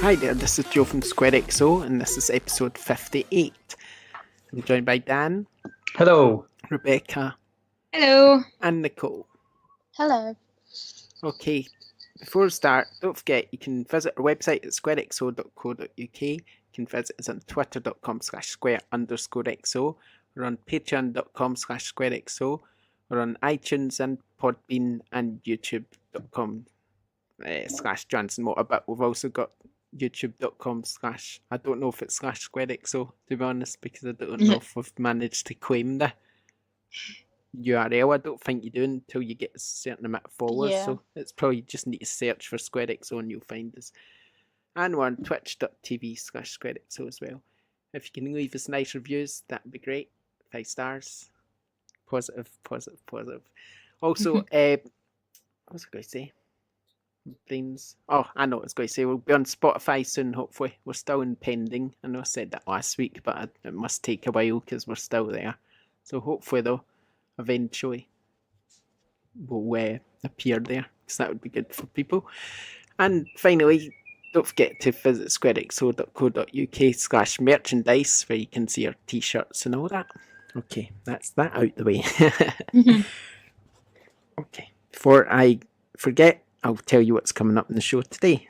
Hi there, this is Joe from SquareXO, and this is episode 58. I'm joined by Dan, Hello. Rebecca, Hello. and Nicole. Hello. Okay, before we start, don't forget you can visit our website at squarexo.co.uk. You can visit us on twitter.com/square_xo, or on patreon.com/squarexo, or on iTunes and Podbean and youtube.com/JohnsonMotor, but we've also got youtube.com/ I don't know if it's /squarexo, to be honest, because I don't know if we've managed to claim the URL. I don't think you do until you get a certain amount of followers, Yeah. so it's probably just need to search for SquareXO and you'll find us. And we're on twitch.tv/SquareXO as well. If you can leave us nice reviews, that'd be great. 5 stars. Positive. Also, what was I going to say? Things. Oh, I know what I was going to say. We'll be on Spotify soon, hopefully. We're still in pending. I know I said that last week, but it must take a while because we're still there. So hopefully, though, eventually will appear there, because that would be good for people. And finally, don't forget to visit squarexo.co.uk/merchandise, where you can see our t-shirts and all that. Okay, that's that out the way. Okay, before I forget, I'll tell you what's coming up in the show today.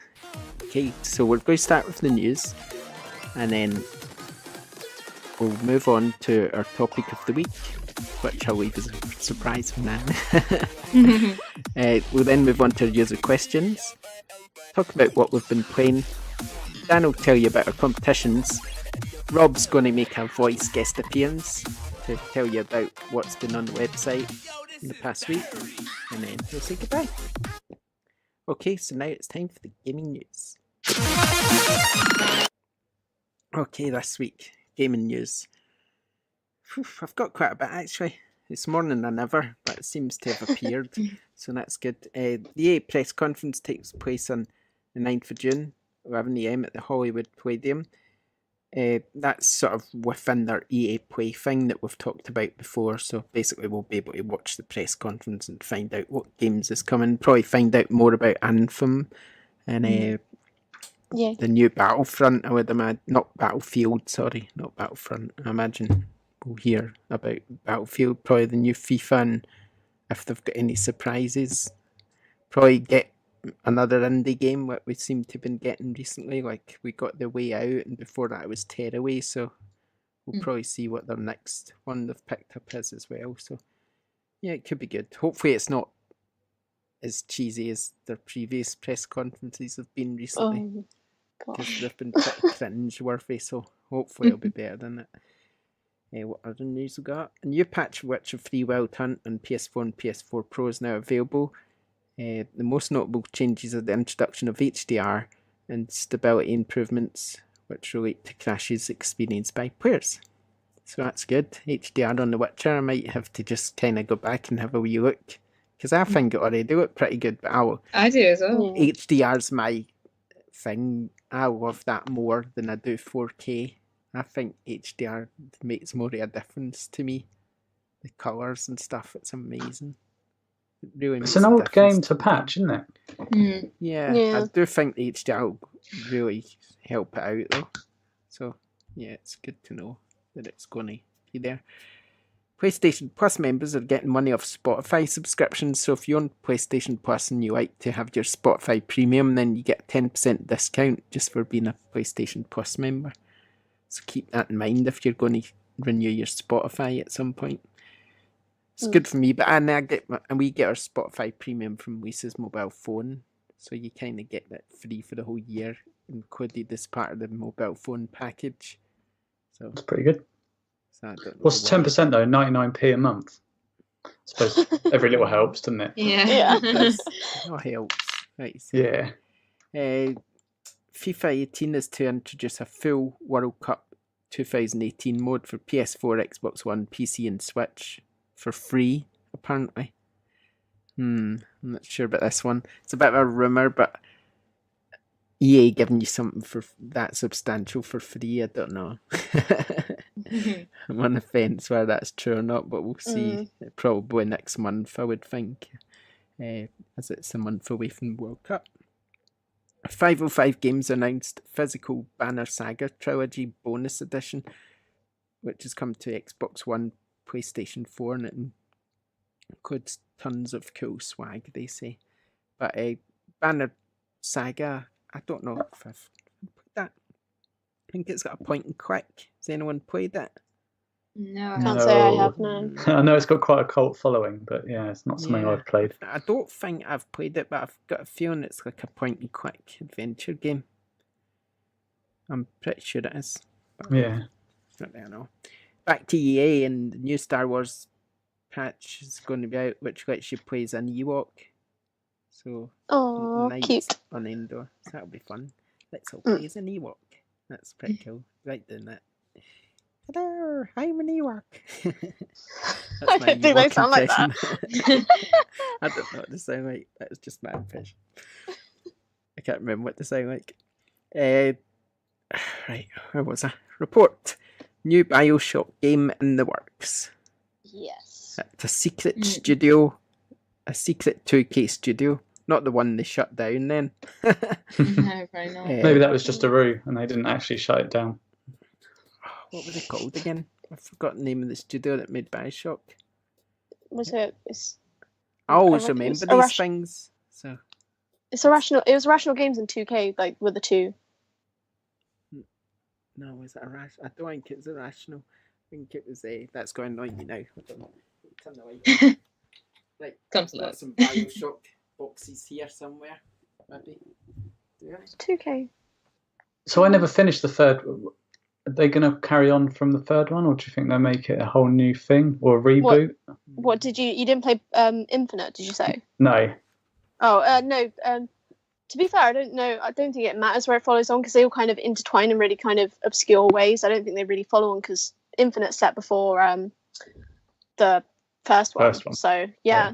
Okay, so we're going to start with the news, and then we'll move on to our topic of the week, which I'll leave as a surprise for now. We'll then move on to our user questions, talk about what we've been playing. Dan will tell you about our competitions. Rob's going to make a voice guest appearance to tell you about what's been on the website in the past week, and then we'll say goodbye. Okay, so now it's time for the gaming news. Okay, this week, gaming news. I've got quite a bit actually. It's more than ever, but it seems to have appeared, so that's good. The EA press conference takes place on the 9th of June, 11 AM at the Hollywood Palladium. That's sort of within their EA Play thing that we've talked about before, so basically we'll be able to watch the press conference and find out what games is coming, probably find out more about Anthem and the new Battlefront. I would imagine, not Battlefront. I imagine we'll hear about Battlefield, probably the new FIFA, and if they've got any surprises, probably get another indie game what we seem to have been getting recently. Like we got The Way Out, and before that it was Tearaway, so we'll probably see what their next one they've picked up is as well. So yeah, it could be good. Hopefully it's not as cheesy as their previous press conferences have been recently, because they've been pretty cringe-worthy, so hopefully it'll be better than it. What other news we got? A new patch of Witcher 3 Wild Hunt on PS4 and PS4 Pro is now available. The most notable changes are the introduction of HDR and stability improvements, which relate to crashes experienced by players. So that's good. HDR on The Witcher, I might have to just kind of go back and have a wee look, because I think it already look pretty good, but I do as well. HDR's my thing. I love that more than I do 4K. I think HDR makes more of a difference to me. The colours and stuff, it's amazing. It really It's an old game to patch, isn't it? Yeah, I do think the HDR will really help it out though. So yeah, it's good to know that it's going to be there. PlayStation Plus members are getting money off Spotify subscriptions, so if you own PlayStation Plus and you like to have your Spotify Premium, then you get a 10% discount just for being a PlayStation Plus member. So keep that in mind if you're going to renew your Spotify at some point. It's good for me, but we get our Spotify Premium from Lisa's mobile phone, so you kind of get that free for the whole year, included as part of the mobile phone package. So it's pretty good. So I don't know what's 10% though? 99p a month. I suppose every little helps, doesn't it? Yeah. It helps. Right. So. Yeah. FIFA 18 is to introduce a full World Cup 2018 mode for PS4, Xbox One, PC and Switch for free, apparently. I'm not sure about this one. It's a bit of a rumour, but EA giving you something for that substantial for free, I don't know. I'm on the fence whether that's true or not, but we'll see. Probably next month, I would think, as it's a month away from the World Cup. 505 Games announced physical Banner Saga Trilogy Bonus Edition, which has come to Xbox One, PlayStation 4, and it includes tons of cool swag, they say. But Banner Saga, I don't know if I've played that. I think it's got a point and click. Has anyone played it? No. Can't say I have, no. I know it's got quite a cult following, but yeah, it's not something I've played. I don't think I've played it, but I've got a feeling it's like a point and click adventure game. I'm pretty sure it is. Yeah. I don't know. Back to EA, and the new Star Wars patch is going to be out, which lets you play as an Ewok. So, Oh, night cute. on Endor. So that'll be fun. Let's all play as an Ewok. That's pretty cool. Right doing that. Hello, I'm an Ewok. I don't think they sound like that. I don't know what they sound like. That was just my impression. I can't remember what they sound like. Right, where was I? Report. New Bioshock game in the works. Yes. It's a secret studio. A secret 2K studio. Not the one they shut down then. No, probably not. Maybe that was just a ruse and they didn't actually shut it down. What was it called again? I forgot the name of the studio that made Bioshock. Was it? It's, I always It remember was these things. So it's Irrational. It was Irrational Games in 2K, like with the 2. no, was it Irrational? I don't think it was Irrational. I think it was a. That's going on you now. I don't know. Turn the light on. Right, Come to got look. some Bioshock boxes here somewhere. Maybe. Yeah. 2K. So I never finished the third. Are they going to carry on from the third one, or do you think they'll make it a whole new thing or a reboot? What did you? You didn't play Infinite, did you say? No. Oh, no. To be fair, I don't know. I don't think it matters where it follows on because they all kind of intertwine in really kind of obscure ways. I don't think they really follow on because Infinite's set before the first one. So yeah.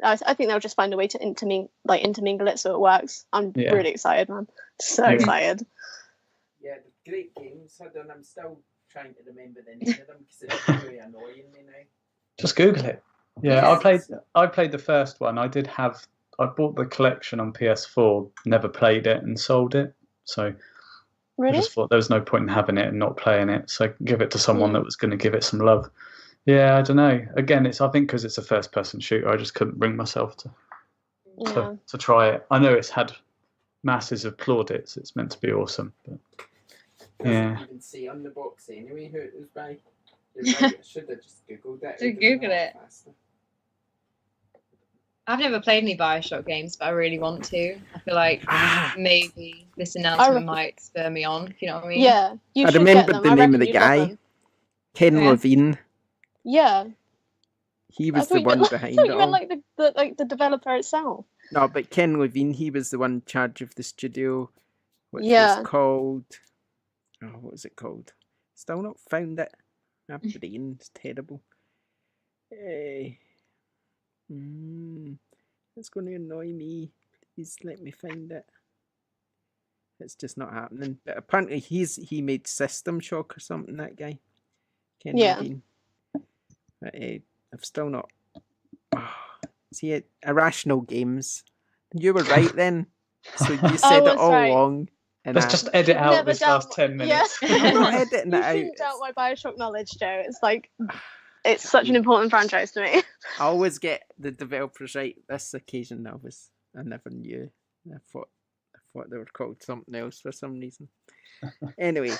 I think they'll just find a way to intermingle it so it works. I'm really excited, man. So excited. Yeah, the great games. I'm still trying to remember the name of them because it's really annoying me now. Just Google it. Yeah, I played the first one. I bought the collection on PS4, never played it and sold it. So Really? I just thought there was no point in having it and not playing it. So give it to someone that was going to give it some love. Yeah, I don't know. Again, I think because it's a first-person shooter, I just couldn't bring myself to try it. I know it's had masses of plaudits. It's meant to be awesome. But Doesn't even say on the box anyway who it was by. You're right, I should have just Googled it. Should Google it. Faster. I've never played any Bioshock games, but I really want to. I feel like maybe this announcement might spur me on, if you know what I mean. Yeah. I remembered the name of the guy. Ken Levine. Yeah. He was the one behind it. it You all. meant like the developer itself. No, but Ken Levine, he was the one in charge of the studio, which was called. Oh, what was it called? Still not found it. My brain's terrible. It's going to annoy me. Please let me find it. It's just not happening. But apparently he made System Shock or something, that guy. Ken Levine. But I've still not. See, Irrational Games. You were right then. So you said it all along. And let's just edit out this last 10 minutes. I'm not editing it out. You shouldn't doubt my Bioshock knowledge, Joe. It's like, it's such an important franchise to me. I always get the developers right. This occasion, I never knew. I thought they were called something else for some reason. Anyway,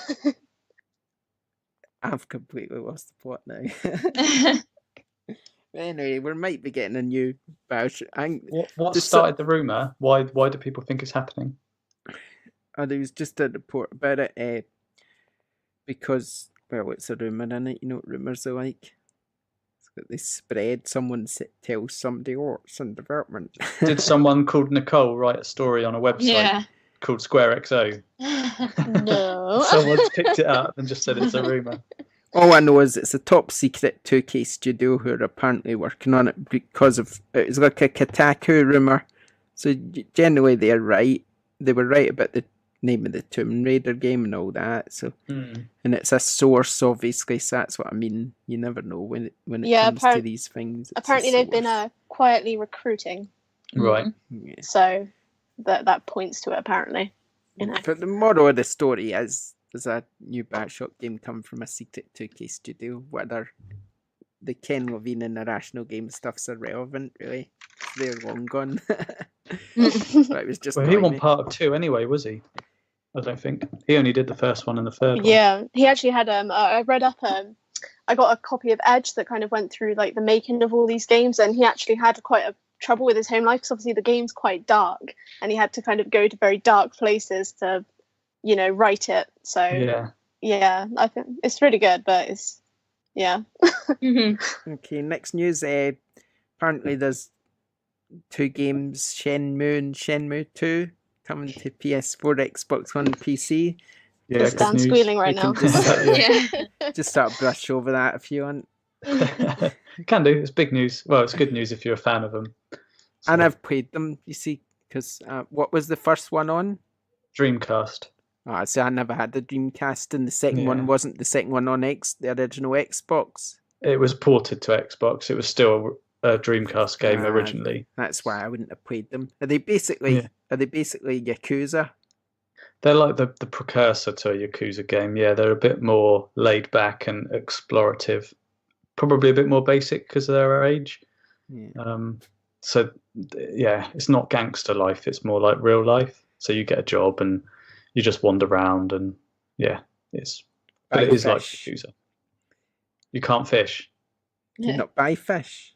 I've completely lost the plot now. Anyway, we might be getting a new Bioshock. What started the rumor? Why do people think it's happening? There was just a report about it because, well, it's a rumour, isn't it? You know what rumours are like. They spread, someone tells somebody, it's in development. Did someone called Nicole write a story on a website called SquareXO? No. Someone's picked it up and just said it's a rumour. All I know is it's a top secret 2K studio who are apparently working on it because of it's like a Kotaku rumour. So generally they're right. They were right about the name of the Tomb Raider game and all that. So and it's a source, obviously. So that's what I mean. You never know when it comes to these things. Apparently they've been quietly recruiting. Right. Yeah. So that points to it apparently. You know. But the moral of the story is, does a new Bioshock game come from a secret 2K studio? Whether the Ken Levine and Irrational Game stuff's irrelevant, really. They're long gone. But it was just. Well, he wasn't part of 2 anyway, was he? I don't think he only did the first one and the third one. Yeah, he actually had. I read up. I got a copy of Edge that kind of went through like the making of all these games, and he actually had quite a trouble with his home life because obviously the game's quite dark, and he had to kind of go to very dark places to, write it. So yeah, I think it's really good, but it's Okay, next news. Apparently there's 2 games, Shenmue and Shenmue 2, coming to PS4, Xbox One, and PC. Yeah, Dan's squealing right now. Just sort of brush over that if you want. You can do. It's big news. Well, it's good news if you're a fan of them. So. And I've played them, you see, because what was the first one on? Dreamcast. Oh, so I never had the Dreamcast, and the second one wasn't the second one on the original Xbox. It was ported to Xbox. It was still a Dreamcast game originally. That's why I wouldn't have played them. Are they basically Yakuza? They're like the precursor to a Yakuza game. Yeah, they're a bit more laid back and explorative. Probably a bit more basic because of their age. Yeah. So yeah, it's not gangster life. It's more like real life. So you get a job and you just wander around, and yeah, it is like Yakuza. You can't fish. Can you not buy fish?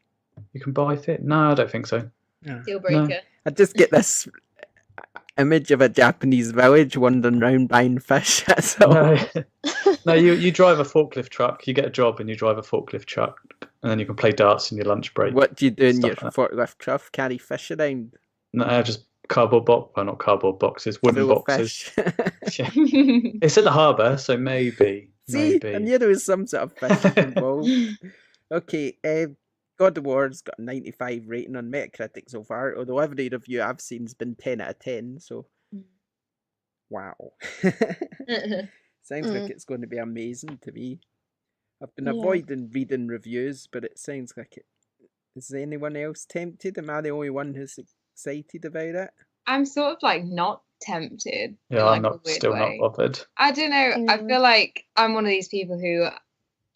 You can buy fish. No, I don't think so. Deal breaker. No. I just get this image of a Japanese village wandering around buying fish. That's all. No, you drive a forklift truck. You get a job and you drive a forklift truck, and then you can play darts in your lunch break. What do you do in your forklift truck? Carry fish around? No, just cardboard box. Well, not cardboard boxes, wooden boxes. Yeah. It's at the harbour, so maybe. See, I knew there was some sort of fish involved. Okay, God of War's got a 95 rating on Metacritic so far, although every review I've seen has been 10 out of 10, so wow. Sounds like it's going to be amazing to me. I've been avoiding reading reviews, but it sounds like it. Is anyone else tempted? Am I the only one who's excited about it? I'm sort of like not tempted. Yeah, I'm not bothered. I don't know. I feel like I'm one of these people who,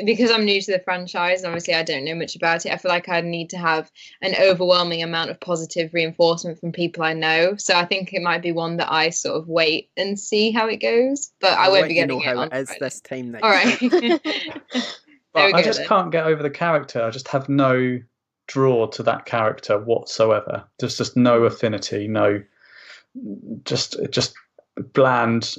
because I'm new to the franchise and obviously I don't know much about it, I feel like I need to have an overwhelming amount of positive reinforcement from people I know. So I think it might be one that I sort of wait and see how it goes. But I won't be getting it on it is this time. All right. But I just can't get over the character. I just have no draw to that character whatsoever. There's just no affinity, just bland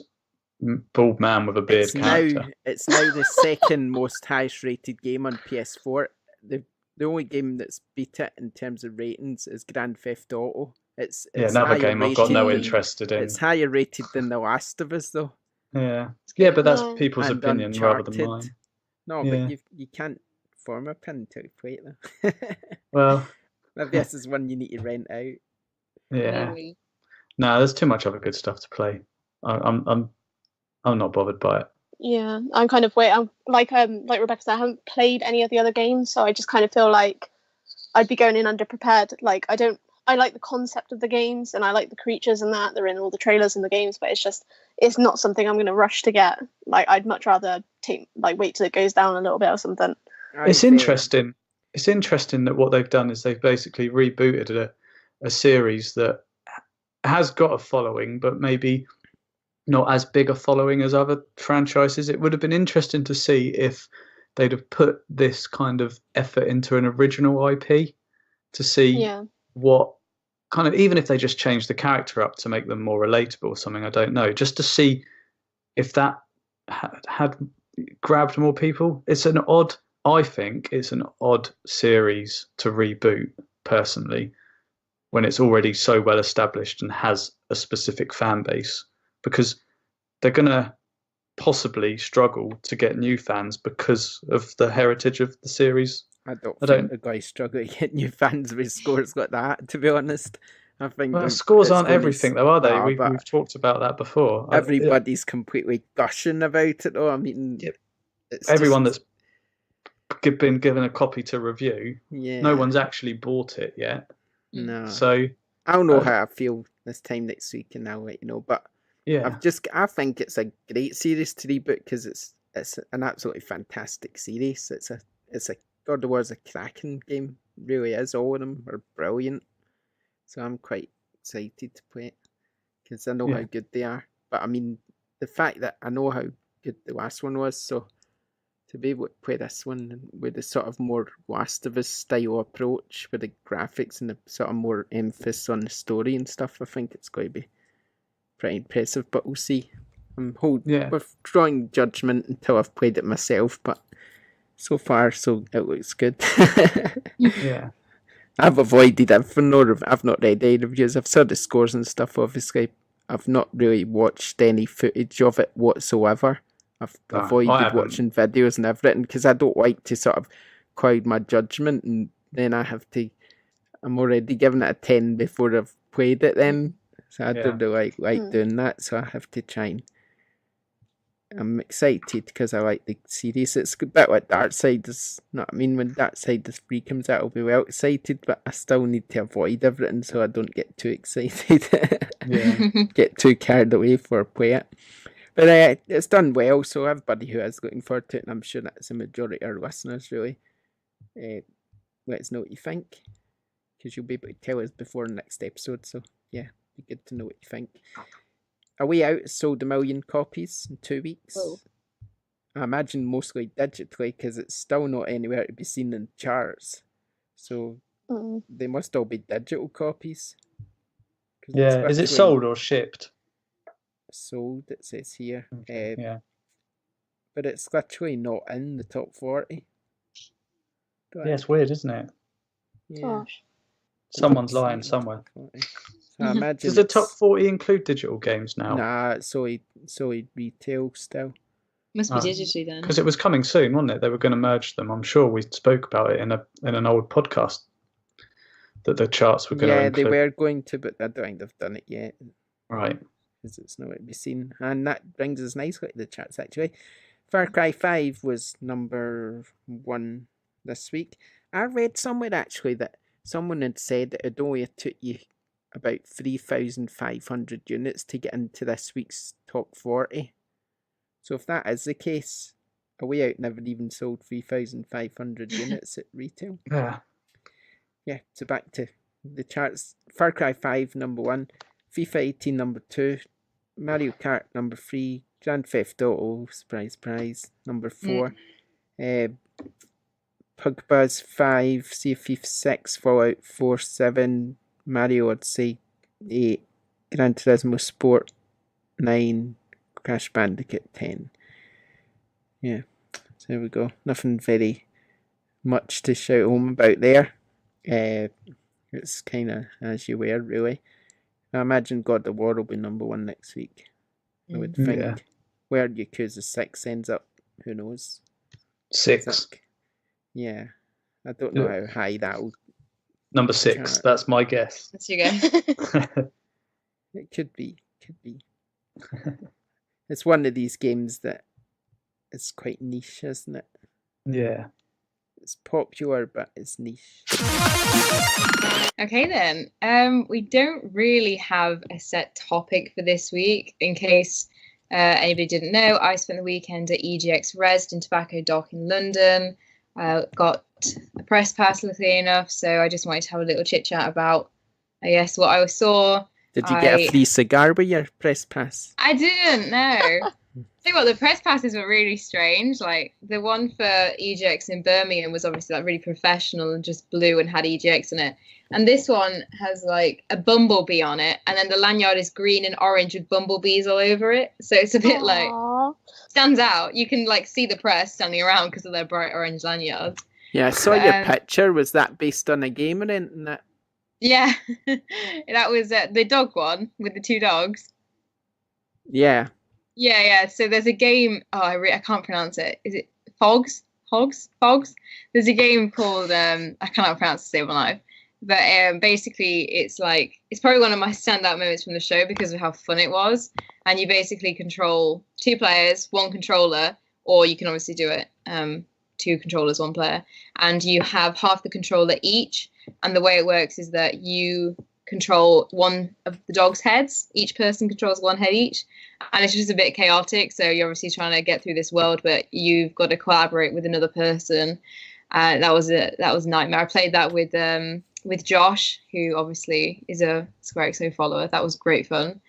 bald man with a beard character. It's now the second most highest rated game on PS4. The only game that's beat it in terms of ratings is Grand Theft Auto. It's another game I've got no interest in. It's higher rated than The Last of Us, though. Yeah, but that's people's opinion rather than mine. No, but you can't form a opinion until you play it, though. Well, maybe this is one you need to rent out. Yeah. Maybe. No, there's too much other good stuff to play. I'm not bothered by it. Yeah, I'm kind of I'm like Rebecca said, I haven't played any of the other games, so I just kind of feel like I'd be going in underprepared. Like I like the concept of the games and I like the creatures and that they're in all the trailers and the games, but it's not something I'm going to rush to get. Like I'd much rather wait till it goes down a little bit or something. It's interesting. It's interesting that what they've done is they've basically rebooted a series that has got a following, but maybe not as big a following as other franchises. It would have been interesting to see if they'd have put this kind of effort into an original IP to see what kind of, even if they just changed the character up to make them more relatable or something, I don't know, just to see if that had grabbed more people. I think it's an odd series to reboot, personally, when it's already so well established and has a specific fan base, because they're going to possibly struggle to get new fans because of the heritage of the series. I don't think the guys struggle to get new fans with scores like that, to be honest. I think scores aren't everything, though, are they? We've talked about that before. Everybody's completely gushing about it, though. I mean, everyone that's been given a copy to review, no one's actually bought it yet. No. So I don't know how I feel this time next week, and I'll let you know. But Yeah. I think it's a great series to reboot because it's an absolutely fantastic series. It's a God of War's a cracking game. It really is. All of them are brilliant. So I'm quite excited to play it because I know how good they are. But I mean, the fact that I know how good the last one was, so to be able to play this one with the sort of more Last of Us style approach with the graphics and the sort of more emphasis on the story and stuff, I think it's going to be pretty impressive. But we'll see. We're drawing judgment until I've played it myself, but so far, it looks good. Yeah. I've avoided everything. I've not read any reviews. I've saw the scores and stuff, obviously. I've not really watched any footage of it whatsoever. I've avoided watching videos and everything because I don't like to sort of cloud my judgment, and then I'm already giving it a 10 before I've played it then. So I don't really like doing that, so I have to try and... I'm excited because I like the series. It's a bit like Darksiders. You know what I mean? When Darksiders 3 comes out, I'll be well excited, but I still need to avoid everything so I don't get too excited. Get too carried away for play it. But it's done well, so everybody who is looking forward to it, and I'm sure that's the majority of our listeners, really, let us know what you think, because you'll be able to tell us before the next episode. So, yeah, be good to know what you think. A Way Out sold 1 million copies in 2 weeks. Whoa. I imagine mostly digitally, because it's still not anywhere to be seen in charts. So they must all be digital copies. Yeah, is it sold or shipped? Sold, it says here. Yeah. But it's literally not in the top 40. Yeah, it's weird, isn't it? Yeah. Gosh. Someone's lying somewhere. So I imagine Does the top 40 include digital games now? Nah, it's only retail still. Must be digitally then. Because it was coming soon, wasn't it? They were going to merge them. I'm sure we spoke about it in an old podcast that the charts were going to include. Yeah, they were going to, but I don't think they've done it yet. Right. Because it's nowhere to be seen. And that brings us nicely to the charts, actually. Far Cry 5 was number 1 this week. I read somewhere, actually, that someone had said that it only took you about 3,500 units to get into this week's top 40. So if that is the case, A Way Out never even sold 3,500 units at retail. Yeah. Yeah, so back to the charts. Far Cry 5, number 1. FIFA 18, number 2. Mario Kart, number 3. Grand Theft Auto, surprise, number 4. Pug Buzz 5. Sea of Thieves 6. Fallout 4, 7. Mario Odyssey 8. Gran Turismo Sport 9. Crash Bandicoot 10. Yeah, so there we go. Nothing very much to shout home about there. It's kind of as you were, really. I imagine God of War will be number 1 next week. I would think. Yeah. Where Yakuza 6 ends up, who knows? 6. Yeah. I don't know how high that'll... Number 6, that's my guess. That's your guess. It could be. It's one of these games that is quite niche, isn't it? Yeah. It's popular, but it's niche. Okay then. We don't really have a set topic for this week. In case anybody didn't know, I spent the weekend at EGX Rezzed in Tobacco Dock in London. Got a press pass, luckily enough, so I just wanted to have a little chit chat about, I guess, what I saw. Did you get a free cigar with your press pass? I didn't, no. Tell you what, the press passes were really strange. Like, the one for EGX in Birmingham was obviously like really professional and just blue and had EGX in it. And this one has like a bumblebee on it, and then the lanyard is green and orange with bumblebees all over it. So it's a bit like, stands out. You can like see the press standing around because of their bright orange lanyards. Yeah, I saw your picture. Was that based on a game or anything? Yeah, that was the dog one with the 2 dogs. Yeah. Yeah. So there's a game. Oh, I can't pronounce it. Is it Fogs? There's a game called I cannot pronounce it to save my life. But basically, it's probably one of my standout moments from the show because of how fun it was. And you basically control 2 players, 1 controller, or you can obviously do it 2 controllers, 1 player, and you have half the controller each. And the way it works is that you control one of the dog's heads. Each person controls one head each, and it's just a bit chaotic. So you're obviously trying to get through this world, but you've got to collaborate with another person. That was a nightmare. I played that with Josh, who obviously is a SquareXO follower. That was great fun.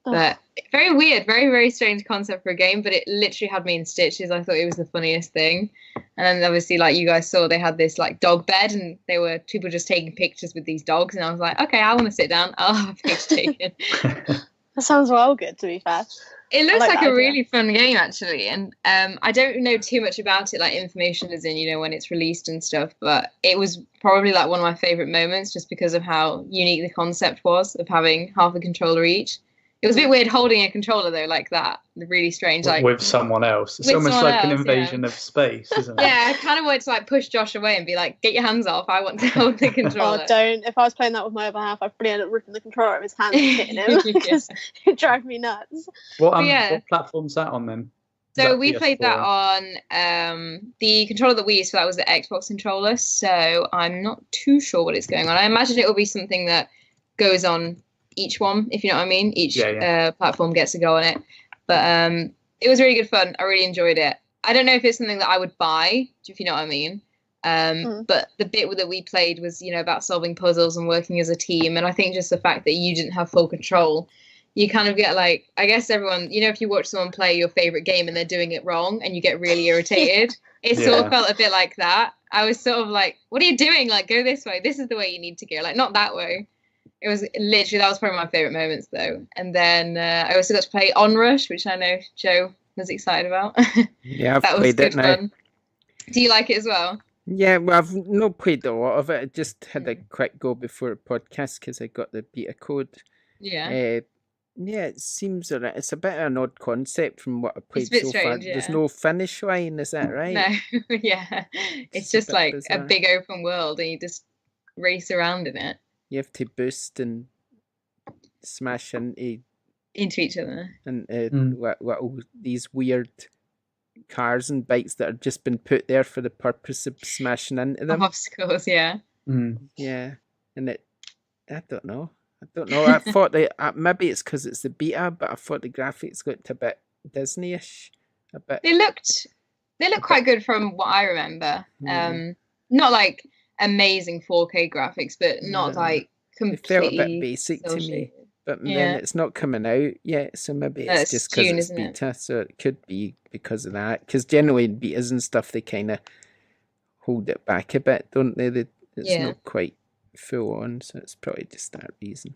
But very weird, very, very strange concept for a game, but it literally had me in stitches. I thought it was the funniest thing. And then obviously, like you guys saw, they had this like dog bed, and people just taking pictures with these dogs. And I was like, okay, I want to sit down. I'll have a picture taken. That sounds well good, to be fair. It looks like a really fun game, actually. And I don't know too much about it, like information is in, you know, when it's released and stuff. But it was probably like one of my favorite moments just because of how unique the concept was of having half a controller each. It was a bit weird holding a controller though, like that. Really strange, like with someone else. It's almost like an invasion of space, isn't it? Yeah, I kind of wanted to like push Josh away and be like, "Get your hands off! I want to hold the controller." Oh, don't! If I was playing that with my other half, I'd probably end up ripping the controller out of his hand and hitting him because it'd drive me nuts. What platform's that on then? So we played that on the controller that we used for that was the Xbox controller. So I'm not too sure what it's going on. I imagine it will be something that goes on each one, if you know what I mean. Each platform gets to go on it. But it was really good fun. I really enjoyed it. I don't know if it's something that I would buy, if you know what I mean. But the bit that we played was, you know, about solving puzzles and working as a team. And I think just the fact that you didn't have full control, you kind of get like, I guess everyone, you know, if you watch someone play your favorite game and they're doing it wrong and you get really irritated, it sort of felt a bit like that. I was sort of like, what are you doing? Like, go this way. This is the way you need to go. Like, not that way. It was literally, that was probably my favorite moments though. And then I also got to play Onrush, which I know Joe was excited about. Yeah, I've that was played good it now. fun. Do you like it as well? Yeah, well, I've not played a lot of it. I just had a quick go before a podcast because I got the beta code. Yeah. Yeah, it seems alright. It's a bit of an odd concept from what I played It's a bit so far. strange, There's yeah. no finish line, is that right? No, yeah. It's a just bit like bizarre. a big open world and you just race around in it. You have to boost and smash into Into each other. and all these weird cars and bikes that have just been put there for the purpose of smashing into them. Obstacles, yeah. Yeah, and I don't know. I thought maybe it's because it's the beta, but I thought the graphics looked a bit Disney-ish. A bit. They look quite good from what I remember. Not like amazing 4K graphics, but not like completely. It felt a bit basic to me. But then it's not coming out yet, so maybe it's just because it's beta. So it could be because of that. Because generally in betas and stuff, they kind of hold it back a bit, don't they? It's not quite full on, so it's probably just that reason.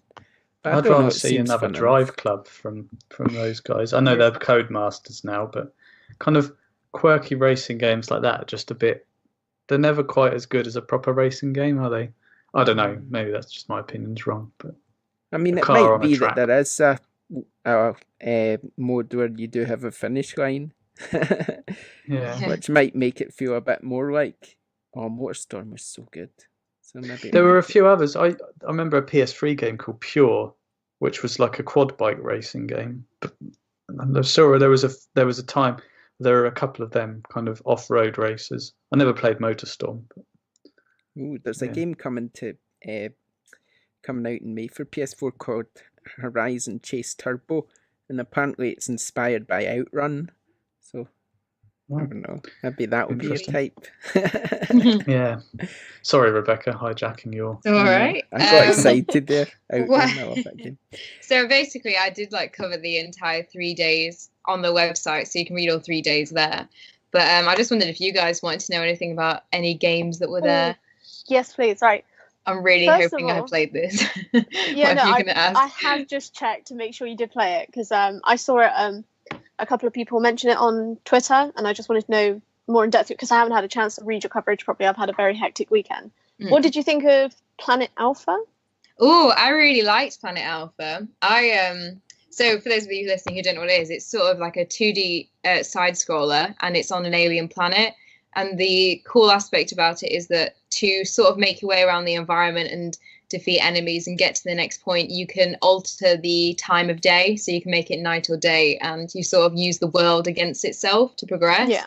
But I'd rather see another Drive Club from those guys. I know they're Codemasters now, but kind of quirky racing games like that are just a bit. They're never quite as good as a proper racing game, are they? I don't know. Maybe that's just my opinion's wrong, but. I mean, it might be that there is a mode where you do have a finish line, which might make it feel a bit more like, MotorStorm was so good. So maybe there were a few others. I remember a PS3 game called Pure, which was like a quad bike racing game. But I'm sure there was a time there were a couple of them kind of off-road races. I never played MotorStorm. But, there's a game coming out in May for PS4 called Horizon Chase Turbo, and apparently it's inspired by Outrun. So I don't know. Maybe that would be your type. Yeah. Sorry, Rebecca, hijacking your. All right. I got excited there. Outrun, I love that game. So basically, I did like cover the entire 3 days on the website, so you can read all 3 days there. But I just wondered if you guys wanted to know anything about any games that were there. Yes, please. Right. I'm really hoping I played this. Yeah, no, I have just checked to make sure you did play it because I saw it. A couple of people mention it on Twitter, and I just wanted to know more in depth because I haven't had a chance to read your coverage properly. I've had a very hectic weekend. What did you think of Planet Alpha? Oh, I really liked Planet Alpha. So for those of you listening who don't know what it is, it's sort of like a 2D side scroller, and it's on an alien planet. And the cool aspect about it is that to sort of make your way around the environment and defeat enemies and get to the next point, you can alter the time of day. So you can make it night or day, and you sort of use the world against itself to progress. Yeah.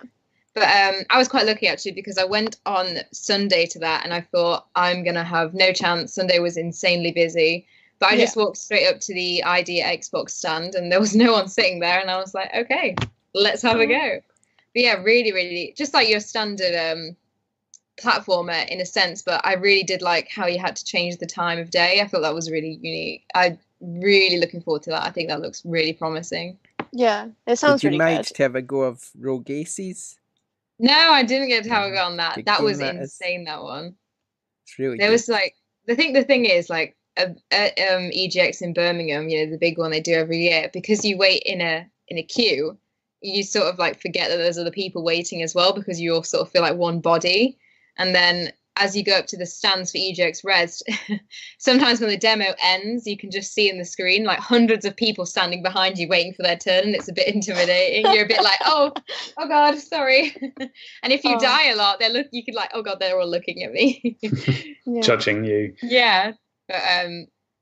But I was quite lucky, actually, because I went on Sunday to that, and I thought I'm going to have no chance. Sunday was insanely busy. But I just walked straight up to the ID Xbox stand, and there was no one sitting there, and I was like, okay, let's have a go. But yeah, really, really, just like your standard platformer in a sense, but I really did like how you had to change the time of day. I thought that was really unique. I'm really looking forward to that. I think that looks really promising. Yeah, it sounds really good. Did you manage to have a go of Rogue Aces? No, I didn't get to have a go on that. Good That game was that insane, that one. It's really There good. was like, the thing is like, at EGX in Birmingham, you know, the big one they do every year, because you wait in a queue, you sort of like forget that there's other people waiting as well, because you all sort of feel like one body. And then as you go up to the stands for EGX Res, sometimes when the demo ends, you can just see in the screen like hundreds of people standing behind you waiting for their turn, and it's a bit intimidating. You're a bit like, oh God, sorry. And if you die a lot, you could like, oh God, they're all looking at me. Judging you. Yeah. But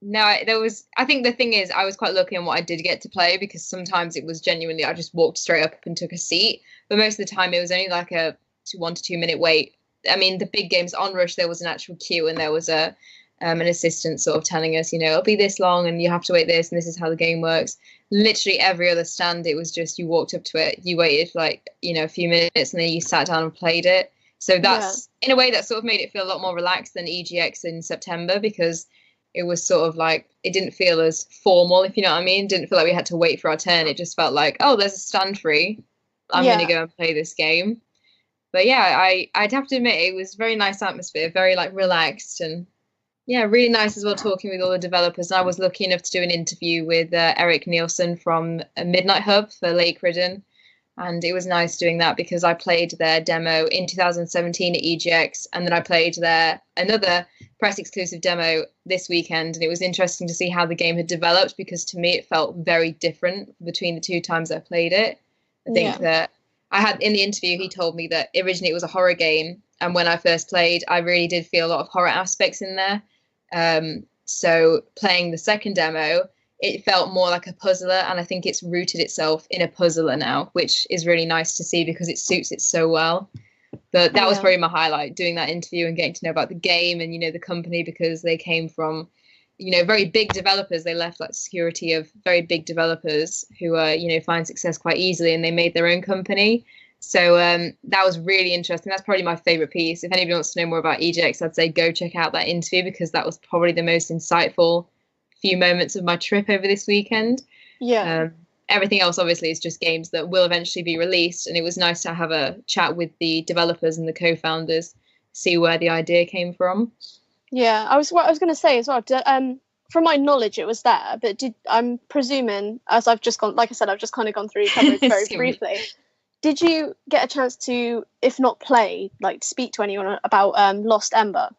no, I think the thing is, I was quite lucky on what I did get to play, because sometimes it was genuinely, I just walked straight up and took a seat. But most of the time it was only like a 1 to 2 minute wait. I mean, the big games on Rush, there was an actual queue, and there was an assistant sort of telling us, you know, it'll be this long and you have to wait this, and this is how the game works. Literally every other stand, it was just, you walked up to it, you waited for like, you know, a few minutes, and then you sat down and played it. So that's, in a way, that sort of made it feel a lot more relaxed than EGX in September, because it was sort of like, it didn't feel as formal, if you know what I mean. It didn't feel like we had to wait for our turn. It just felt like, oh, there's a stand free. I'm going to go and play this game. But yeah, I'd have to admit, it was very nice atmosphere, very like relaxed, and yeah, really nice as well talking with all the developers. And I was lucky enough to do an interview with Eric Nielsen from Midnight Hub for Lake Ridden. And it was nice doing that, because I played their demo in 2017 at EGX, and then I played their another press exclusive demo this weekend. And it was interesting to see how the game had developed, because to me it felt very different between the 2 times I played it. I think that I had, in the interview, he told me that originally it was a horror game, and when I first played, I really did feel a lot of horror aspects in there. So playing the second demo, it felt more like a puzzler, and I think it's rooted itself in a puzzler now, which is really nice to see, because it suits it so well. But that was probably my highlight, doing that interview and getting to know about the game and, you know, the company, because they came from, you know, very big developers. They left like security of very big developers who you know, find success quite easily, and they made their own company. So that was really interesting. That's probably my favorite piece. If anybody wants to know more about EGX, I'd say go check out that interview, because that was probably the most insightful few moments of my trip over this weekend. Everything else obviously is just games that will eventually be released, and it was nice to have a chat with the developers and the co-founders, see where the idea came from. I was going to say as well, from my knowledge it was there, but I'm presuming, as I've just gone, like I said, I've just kind of gone through coverage very briefly, did you get a chance to, if not play, like speak to anyone about Lost Ember?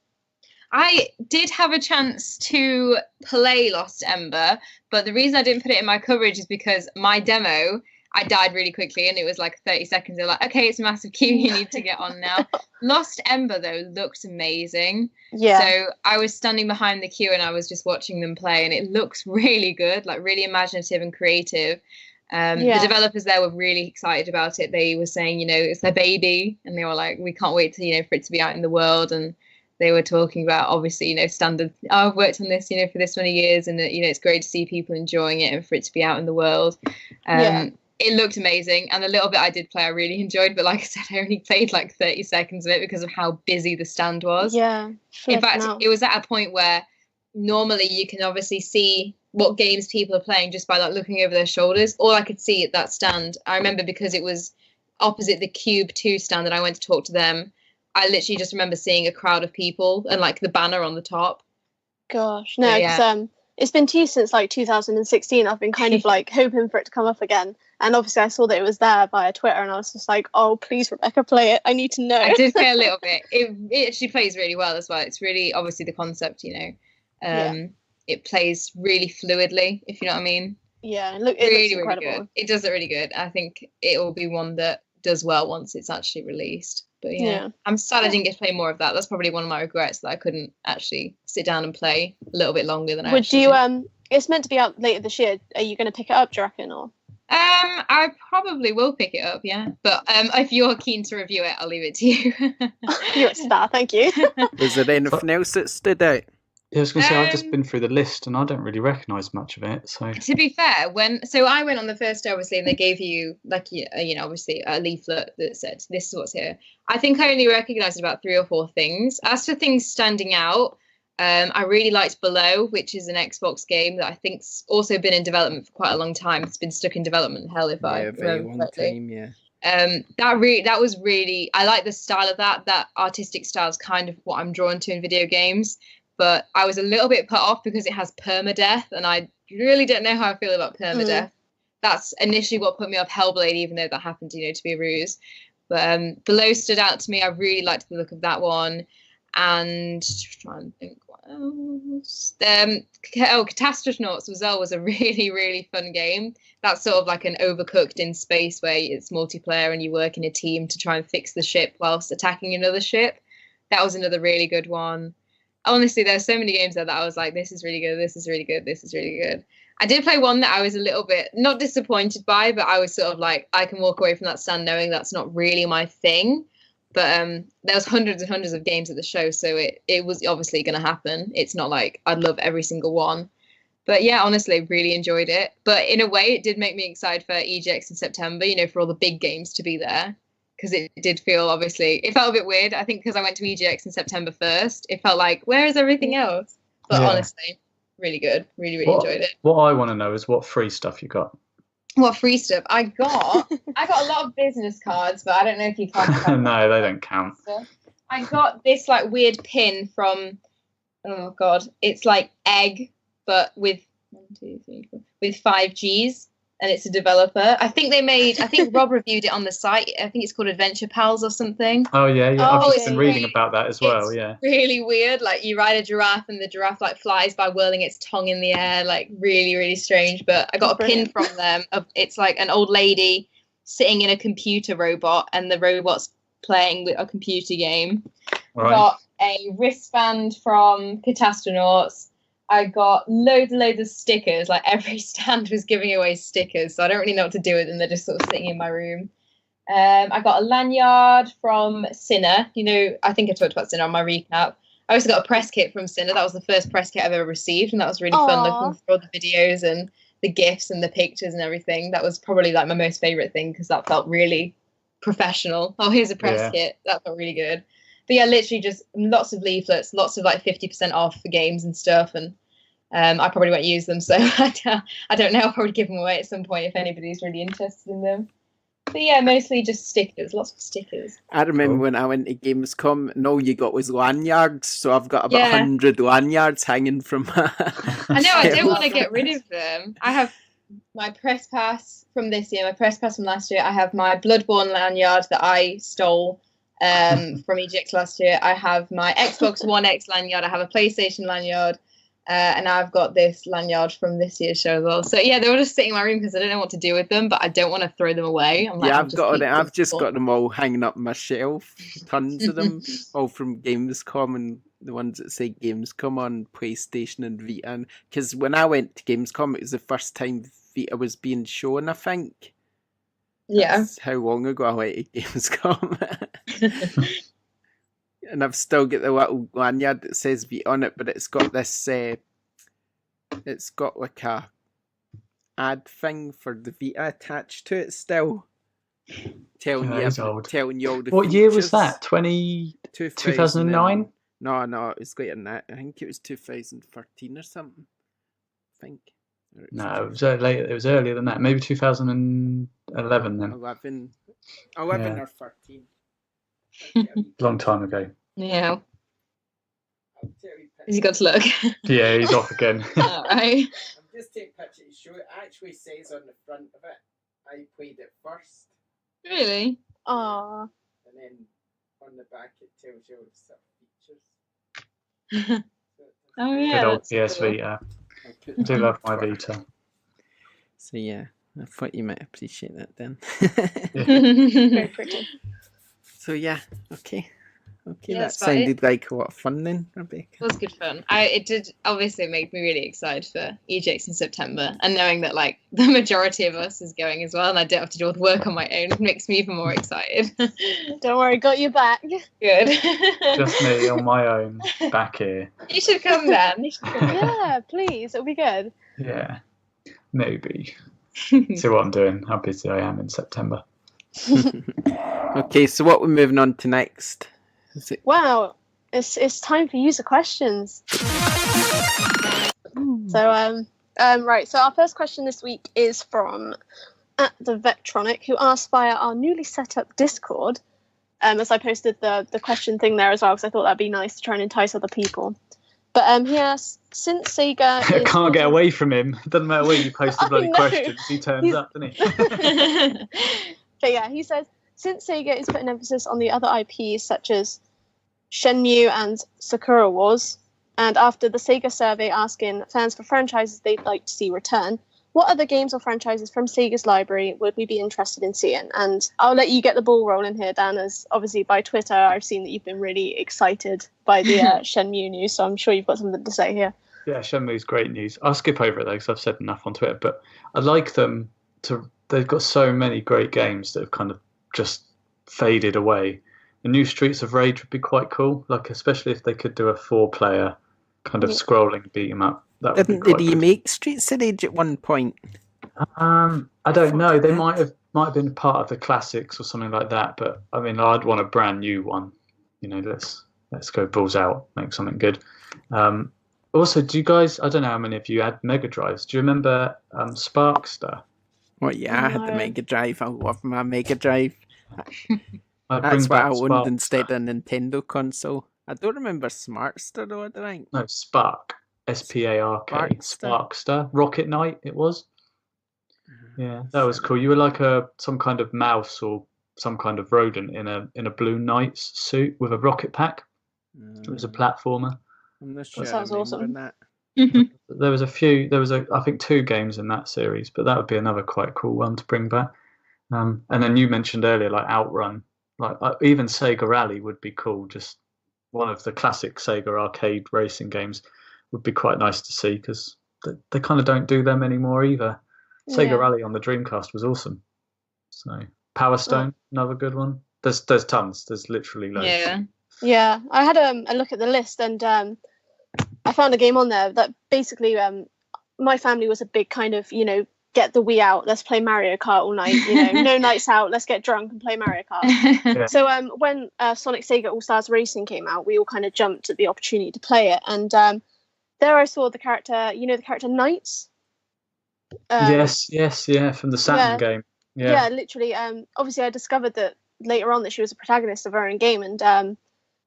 I did have a chance to play Lost Ember, but the reason I didn't put it in my coverage is because my demo, I died really quickly, and it was like 30 seconds. They're like, okay, it's a massive queue, you need to get on now. Lost Ember, though, looked amazing. So I was standing behind the queue, and I was just watching them play, and it looks really good, like really imaginative and creative. The developers there were really excited about it. They were saying, you know, it's their baby, and they were like, we can't wait to, you know, for it to be out in the world. And they were talking about, obviously, you know, standard, oh, I've worked on this, you know, for this many years, and, you know, it's great to see people enjoying it and for it to be out in the world. It looked amazing, and the little bit I did play I really enjoyed, but like I said, I only played like 30 seconds of it because of how busy the stand was. In fact, it was at a point where normally you can obviously see what games people are playing just by like looking over their shoulders. All I could see at that stand, I remember, because it was opposite the Cube 2 stand and I went to talk to them, I literally just remember seeing a crowd of people and like the banner on the top. Gosh, no, because it's been 2 since like 2016. I've been kind of like hoping for it to come up again. And obviously I saw that it was there via Twitter, and I was just like, oh, please, Rebecca, play it. I need to know. I did play a little bit. It actually plays really well as well. It's really, obviously, the concept, you know. It plays really fluidly, if you know what I mean. Yeah, it looks incredible. Really good. It does it really good. I think it will be one that does well once it's actually released. But I'm sad I didn't get to play more of that. That's probably one of my regrets, that I couldn't actually sit down and play a little bit longer than I actually did. It's meant to be out later this year. Are you going to pick it up, do you reckon? Or I probably will pick it up, yeah. But if you're keen to review it, I'll leave it to you. You're a star, thank you. Was there anything else that stood out? Yeah, I was going to say, I've just been through the list and I don't really recognise much of it. So to be fair, I went on the first day, obviously, and they gave you like obviously a leaflet that said this is what's here. I think I only recognised about 3 or 4 things. As for things standing out, I really liked Below, which is an Xbox game that I think's also been in development for quite a long time. It's been stuck in development hell, if I remember correctly. Time, yeah. That was really, I like the style of that. That artistic style is kind of what I'm drawn to in video games. But I was a little bit put off because it has permadeath, and I really don't know how I feel about permadeath. That's initially what put me off Hellblade, even though that happened, to be a ruse. But Below stood out to me. I really liked the look of that one. And trying to think what else. Catastrophenauts was a really, really fun game. That's sort of like an Overcooked in space where it's multiplayer and you work in a team to try and fix the ship whilst attacking another ship. That was another really good one. Honestly, there's so many games there that I was like, this is really good, this is really good, this is really good. I did play one that I was a little bit not disappointed by, but I was sort of like, I can walk away from that stand knowing that's not really my thing. But there was hundreds and hundreds of games at the show, so it was obviously going to happen. It's not like I'd love every single one. But yeah, honestly, really enjoyed it. But in a way, it did make me excited for EGX in September, for all the big games to be there. Because it did feel, obviously, it felt a bit weird. I think because I went to EGX in September 1st, it felt like, where is everything else? But honestly, really good. Really, really enjoyed it. What I want to know is what free stuff you got. What free stuff? I got a lot of business cards, but I don't know if you can. No, they don't count. I got this like weird pin from, oh God, it's like egg, but with 5 Gs. And it's a developer. I think Rob reviewed it on the site. I think it's called Adventure Pals or something. Oh yeah. I've just been reading about that as well. Yeah. Really weird. Like you ride a giraffe and the giraffe like flies by whirling its tongue in the air. Like really, really strange. But I got a pin from them. It's like an old lady sitting in a computer robot, and the robot's playing with a computer game. Right. I got a wristband from Catastronauts. I got loads of stickers. Like every stand was giving away stickers, so I don't really know what to do with them. They're just sort of sitting in my room. I got a lanyard from Sinner. I think I talked about Sinner on my recap. I also got a press kit from Sinner. That was the first press kit I've ever received, and that was really fun looking through all the videos and the GIFs and the pictures and everything. That was probably like my most favourite thing because that felt really professional. Oh, here's a press kit. That felt really good. But yeah, literally just lots of leaflets, lots of like 50% off for games and stuff. And I probably won't use them. So I don't know. I'll probably give them away at some point if anybody's really interested in them. But yeah, mostly just stickers, lots of stickers. I remember when I went to Gamescom, and all you got was lanyards. So I've got about 100 lanyards hanging from I know, I don't want to get rid of them. I have my press pass from this year, my press pass from last year. I have my Bloodborne lanyard that I stole from EGX last year. I have my Xbox One X lanyard. I have a PlayStation lanyard, and I've got this lanyard from this year's show as well. So yeah, they were just sitting in my room because I don't know what to do with them, but I don't want to throw them away. I'm like, I've just got them all hanging up on my shelf. Tons of them, all from Gamescom, and the ones that say Gamescom on PlayStation and Vita. Because when I went to Gamescom, it was the first time Vita was being shown, I think. Yeah. That's how long ago I went to Gamescom. And I've still got the little lanyard that says Vita on it, but it's got this, it's got like a ad thing for the Vita attached to it still. Telling you all the What year was features. that? 2009? No, it was later than that. I think it was 2013 or something. I think. No, it was later. It was earlier than that. Maybe 2011 then. 11 or 13. Long time ago. Yeah. Has he got to look? Yeah, he's off again. All right. I'm just taking pictures to show it. Actually says on the front of it, I played it first. Really? Aww. And then on the back it tells you all the stuff features. Oh yeah. Good old PS Vita. I do love my Vita. So yeah, I thought you might appreciate that then. Very pretty. So yeah, okay. Okay, Yeah, that that's about it. sounded like a lot of fun then, Rebecca. It was good fun. It did obviously make me really excited for EGX in September, and knowing that like the majority of us is going as well, and I don't have to do all the work on my own, makes me even more excited. Don't worry, got your back. Good. Just me on my own back here. You should come then. You should come. Yeah, please, it'll be good. Yeah, maybe. See what I'm doing, how busy I am in September. Okay, so what we're moving on to next? Is it... Wow, it's time for user questions. So right, so our first question this week is from @the_Vectronic, who asked via our newly set up Discord. As I posted the question thing there as well, because I thought that'd be nice to try and entice other people. But he asked, since Sega I can't get away from him. It doesn't matter where you post the bloody know. questions, he turns up, doesn't he? But yeah, he says, since Sega is putting emphasis on the other IPs such as Shenmue and Sakura Wars, and after the Sega survey asking fans for franchises they'd like to see return, what other games or franchises from Sega's library would we be interested in seeing? And I'll let you get the ball rolling here, Dan, as obviously by Twitter I've seen that you've been really excited by the Shenmue news, so I'm sure you've got something to say here. Yeah, Shenmue's great news. I'll skip over it though, because I've said enough on Twitter, but I like them to... They've got so many great games that have kind of just faded away. The new Streets of Rage would be quite cool, like especially if they could do a 4-player kind of scrolling beat 'em up. That would Did be quite he good. make Streets of Rage at one point? I don't know. They might have been part of the classics or something like that. But I mean, I'd want a brand new one. You know, let's go balls out, make something good. Also, do you guys? I don't know how many of you had Mega Drives. Do you remember Sparkster? Well, yeah, I had the Mega Drive. I love my Mega Drive. That's what I owned instead of a Nintendo console. I don't remember Smartster though, I don't think. No, Spark. SPARK. Sparkster. Rocket Knight, it was. Yeah, that was cool. You were like some kind of mouse or some kind of rodent in a blue knight's suit with a rocket pack. It was a platformer. I'm not sure. That sounds awesome. That. There was I think 2 games in that series, but that would be another quite cool one to bring back. And then you mentioned earlier, like Outrun, like even Sega Rally would be cool. Just one of the classic Sega arcade racing games would be quite nice to see, because they kind of don't do them anymore either. Sega Rally on the Dreamcast was awesome. So Power Stone, another good one. There's tons. There's literally loads. Yeah. I had a look at the list, and I found a game on there that basically my family was a big kind of, get the Wii out, let's play Mario Kart all night, no nights out, let's get drunk and play Mario Kart. Yeah. So when Sonic Sega All-Stars Racing came out, we all kind of jumped at the opportunity to play it, and there I saw the character, the character Knights. Yes, from the Saturn game. Yeah, literally. Obviously, I discovered that later on that she was a protagonist of her own game, and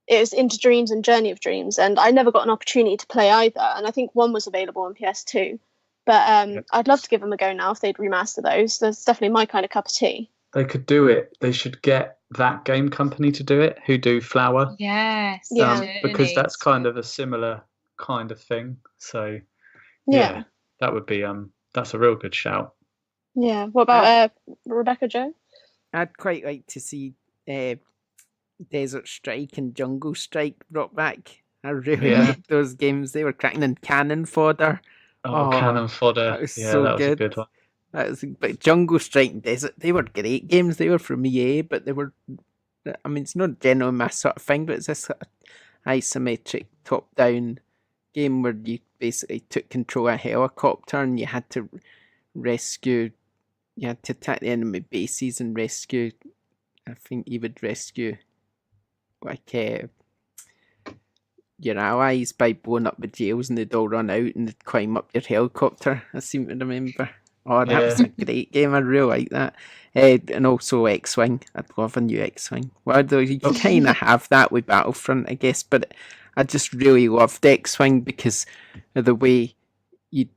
it was Into Dreams and Journey of Dreams, and I never got an opportunity to play either, and I think one was available on PS2. But I'd love to give them a go now if they'd remaster those. That's definitely my kind of cup of tea. They could do it. They should get that game company to do it, who do Flower. Yes. Because that's kind of a similar kind of thing. So yeah, that would be that's a real good shout. Yeah. What about Rebecca Jo? I'd quite like to see Desert Strike and Jungle Strike brought back. I really like those games. They were cracking, and Cannon Fodder. Cannon Fodder. That was so that was a good one. But Jungle Strike and Desert, they were great games. They were from EA, but they were, it's not generally my sort of thing, but it's this sort of isometric top-down game where you basically took control of a helicopter and you had to attack the enemy bases and rescue, I think you would rescue your allies by blowing up the jails, and they'd all run out and they'd climb up your helicopter, I seem to remember. That was a great game. I really like that. And also X-Wing. I'd love a new X-Wing. Well, though you kind of have that with Battlefront, I guess, but I just really loved X-Wing because of the way it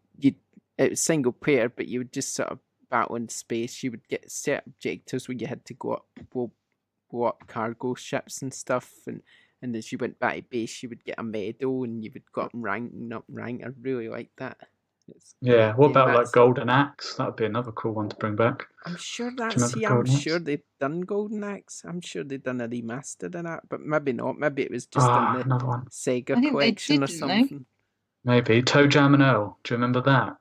was single player, but you would just sort of battle in space. You would get set objectives where you had to go up, blow up cargo ships and stuff, and as you went back to base, you would get a medal and you would go up rank. I really liked that. Yeah. What game about like that's- Golden Axe? That would be another cool one to bring back. I'm sure remember that's here. I'm Golden Axe? sure they've done Golden Axe. I'm sure they've done a remaster in that, but maybe not. Maybe it was just in the Another one. Sega I think they collection did, or didn't they? something. Maybe Toe Jam and Earl. Do you remember that?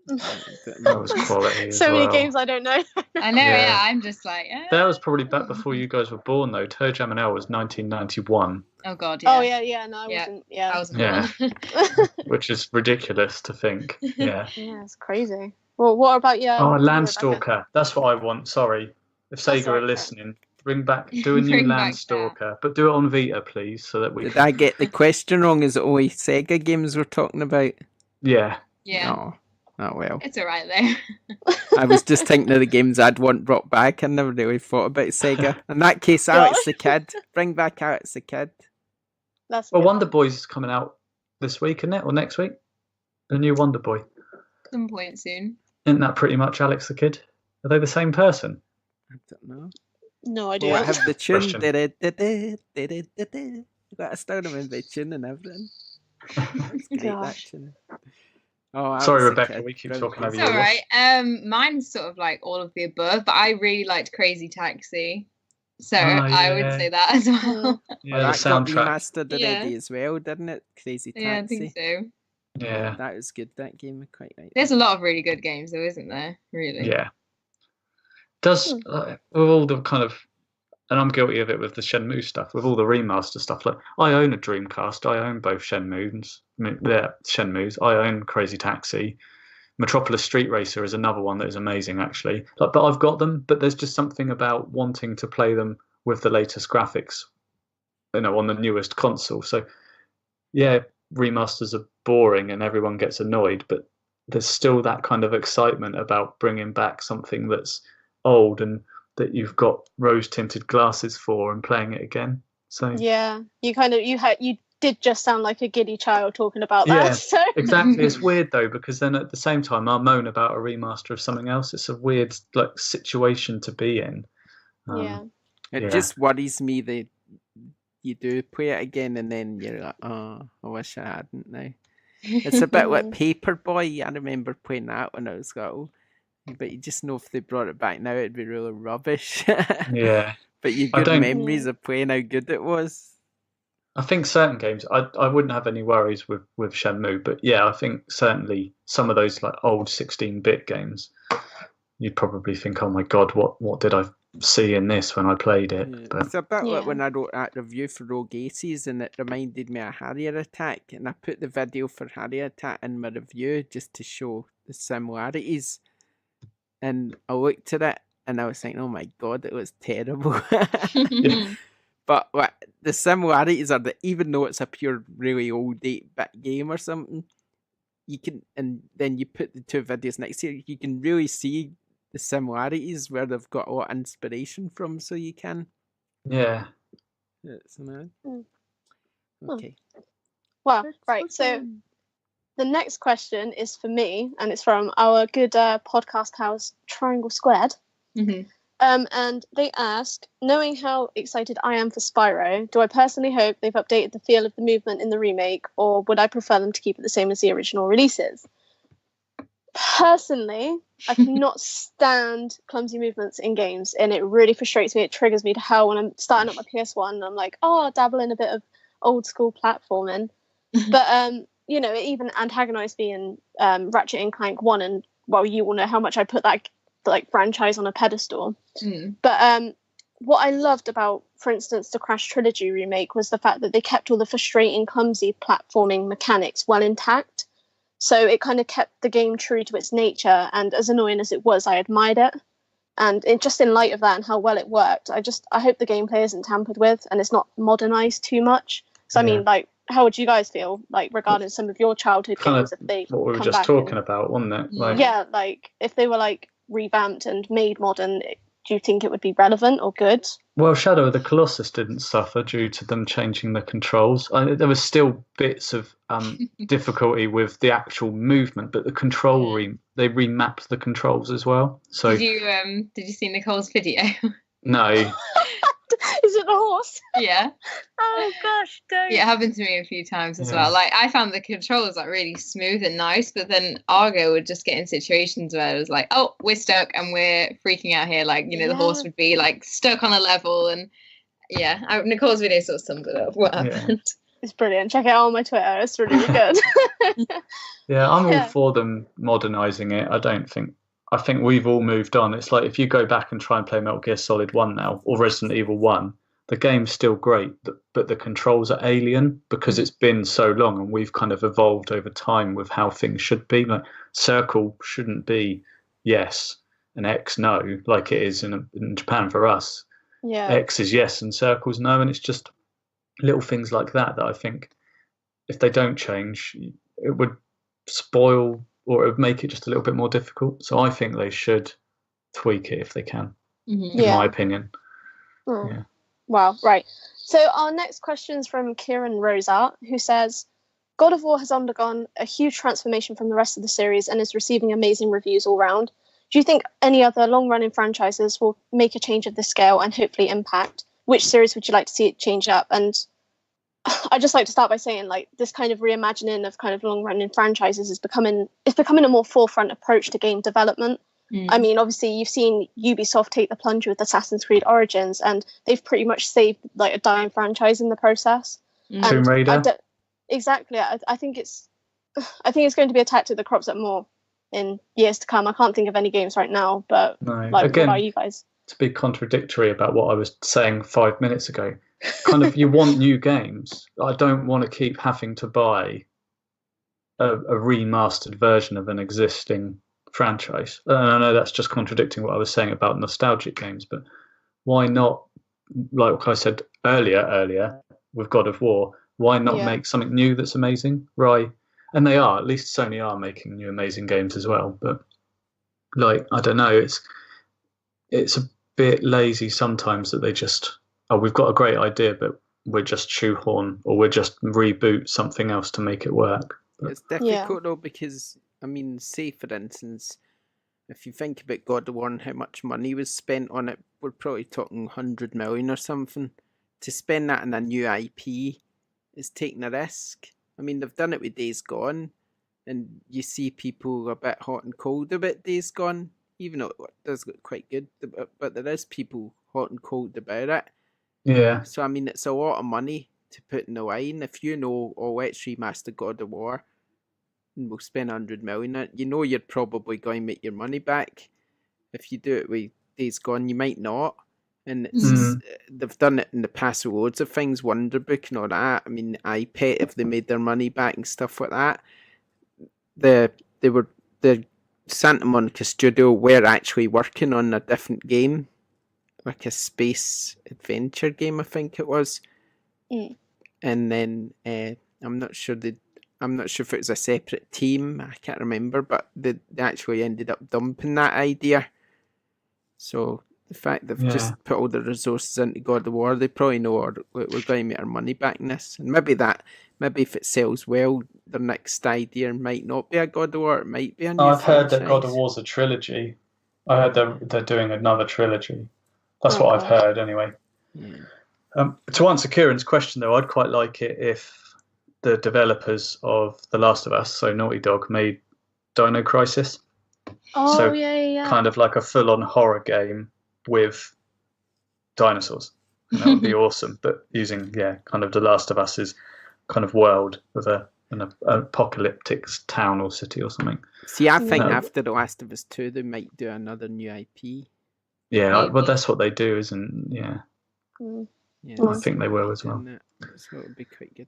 That was quality as So well. many games I don't know. I know, Yeah. yeah. I'm just like, That was probably back before you guys were born, though. Toe Jam and Earl was 1991, Oh god, yeah. Oh yeah. No, I Yeah. wasn't. Yeah. I wasn't Yeah. born. which is ridiculous to think. Yeah. Yeah, it's crazy. Well, what about you? Oh, Landstalker. That's what I want. Sorry. If Sega all are right. listening, bring a new Bring back Landstalker, but do it on Vita, please, so that we Did can. I get the question wrong? Is it only Sega games we're talking about? Yeah. Yeah. Oh well. It's alright though. I was just thinking of the games I'd want brought back. I never really thought about Sega. In that case, Alex the Kid. Bring back Alex the Kid. That's Well, good. Wonder Boy's coming out this week, isn't it? Or next week? The new Wonder Boy. Some point soon. Isn't that pretty much Alex the Kid? Are they the same person? I don't know. No Oh, idea. I have the tune. Question. You got to start them in the tune and everything. It's great, that Gosh. tune. Oh, Sorry, Alex the Rebecca, Kid, we keep brilliant. talking over It's you. alright. Mine's sort of like all of the above, but I really liked Crazy Taxi. So I would yeah. say that as well. Yeah, Well, the that got soundtrack. remastered already Yeah. as well, didn't it? Crazy Yeah, I Taxi. think so. Yeah. That was good, that game. I quite like There's that. a lot of really good games though, isn't there? Really. Yeah. Does with all the kind of, and I'm guilty of it with the Shenmue stuff, with all the remaster stuff. Like, I own a Dreamcast. I own both Shenmues. Shenmues. I own Crazy Taxi. Metropolis Street Racer is another one that is amazing, actually. Like, but I've got them. But there's just something about wanting to play them with the latest graphics, on the newest console. So, yeah, remasters are boring and everyone gets annoyed. But there's still that kind of excitement about bringing back something that's old and that you've got rose tinted glasses for and playing it again. So Yeah, you did just sound like a giddy child talking about that. Yeah, So exactly. It's weird though, because then at the same time I moan about a remaster of something else. It's a weird situation to be in. yeah. It Yeah. just worries me that you do play it again and then you're like, oh, I wish I hadn't now. It's a bit like Paperboy. I remember playing that when I was little. But you just know if they brought it back now, it'd be really rubbish. Yeah. But you've I got don't- memories of playing how good it was. I think certain games, I wouldn't have any worries with Shenmue, but yeah, I think certainly some of those like old 16-bit games, you'd probably think, oh my god, what did I see in this when I played it? Yeah. But It's a bit Yeah. like when I wrote that review for Rogue Aces and it reminded me of Harrier Attack, and I put the video for Harrier Attack in my review just to show the similarities. And I looked at it and I was thinking, oh my god, it was terrible. But the similarities are that even though it's a pure, really old 8-bit game or something, you can, and then you put the two videos next to you, you can really see the similarities where they've got a lot of inspiration from, so you can. yeah. It's nice. Mm. Okay. Well, right. So the next question is for me, and it's from our good podcast house, Triangle Squared. Mhm. And they ask, knowing how excited I am for Spyro, do I personally hope they've updated the feel of the movement in the remake, or would I prefer them to keep it the same as the original releases? Personally, I cannot stand clumsy movements in games, and it really frustrates me. It triggers me to hell when I'm starting up my PS1 and I'm like, oh, I'll dabble in a bit of old school platforming. But it even antagonized me in Ratchet and Clank 1, and well, you all know how much I put that franchise on a pedestal. But what I loved about, for instance, the Crash Trilogy remake was the fact that they kept all the frustrating, clumsy platforming mechanics well intact. So it kind of kept the game true to its nature, and as annoying as it was, I admired it. And just in light of that and how well it worked, I hope the gameplay isn't tampered with and it's not modernized too much. So I mean, how would you guys feel regarding some of your childhood Kind games of if they what we were come just back talking and- about, wasn't it? Yeah. if they were revamped and made modern, do you think it would be relevant or good? Well, Shadow of the Colossus didn't suffer due to them changing the controls. There was still bits of difficulty with the actual movement, but the control they remapped the controls as well. So Did you see Nicole's video? no, Is it the horse? Yeah. Oh gosh, don't. Yeah, it happened to me a few times as Yeah. well. Like, I found the controls like really smooth and nice, but then Argo would just get in situations where it was like, oh, we're stuck and we're freaking out here. Like, the horse would be like stuck on a level, and Nicole's video sort of summed it up. What happened? It's brilliant. Check it out on my Twitter. It's really, really good. Yeah, I'm all for them modernising it. I think we've all moved on. It's like if you go back and try and play Metal Gear Solid 1 now, or Resident Evil 1, the game's still great, but the controls are alien because it's been so long and we've kind of evolved over time with how things should be. Like circle shouldn't be yes and X no, like it is in Japan for us. Yeah. X is yes and circle's no, and it's just little things like that I think if they don't change, it would spoil or it would make it just a little bit more difficult. So I think they should tweak it if they can, in my opinion. Yeah. Wow, right. So our next question is from Kieran Rosart, who says, God of War has undergone a huge transformation from the rest of the series and is receiving amazing reviews all round. Do you think any other long-running franchises will make a change of this scale and hopefully impact? Which series would you like to see it change up? And I'd just like to start by saying, like, this kind of reimagining of kind of long-running franchises is becoming a more forefront approach to game development. I mean, obviously, you've seen Ubisoft take the plunge with Assassin's Creed Origins, and they've pretty much saved like a dying franchise in the process. Tomb Raider. Exactly. I think it's going to be a tactic that crops up more in years to come. I can't think of any games right now, but no. Like, Again, what about you guys? To be contradictory about what I was saying 5 minutes ago, kind of you want new games. I don't want to keep having to buy a remastered version of an existing franchise. And I know that's just contradicting what I was saying about nostalgic games, but why not, like I said earlier with God of War, why not make something new that's amazing? Right. And they are, at least Sony are making new amazing games as well. But like, I don't know, it's a bit lazy sometimes that they just, we've got a great idea, but we're just shoehorn or we're just reboot something else to make it work. But it's difficult though, because I mean, say for instance, if you think about God of War and how much money was spent on it, we're probably talking 100 million or something. To spend that on a new IP is taking a risk. I mean, they've done it with Days Gone, and you see people a bit hot and cold about Days Gone, even though it does look quite good, but there is people hot and cold about it. Yeah. So, I mean, it's a lot of money to put in the line. If you know, let's remaster God of War, and we'll spend 100 million on it, you know you're probably going to make your money back. If you do it with Days Gone, you might not. And they've done it in the past with loads of things, Wonder Book and all that. I mean, iPet, if they made their money back and stuff like that. The Santa Monica studio were actually working on a different game, like a space adventure game, I think it was. And then I'm not sure if it was a separate team. I can't remember, but they actually ended up dumping that idea. So the fact they've just put all the resources into God of War, they probably know we're going to make our money back in this. And maybe if it sells well, their next idea might not be a God of War, it might be a new I've heard franchise. that God of War's a trilogy. I heard they're doing another trilogy. That's what I've heard anyway. To answer Kieran's question though, I'd quite like it if the developers of The Last of Us, so Naughty Dog, made Dino Crisis. Kind of like a full-on horror game with dinosaurs. And that would be awesome. But using, kind of The Last of Us's kind of world with an apocalyptic town or city or something. See, I think after The Last of Us 2, they might do another new IP. Yeah, well, that's what they do, isn't I think they will as well. So it would be quite good.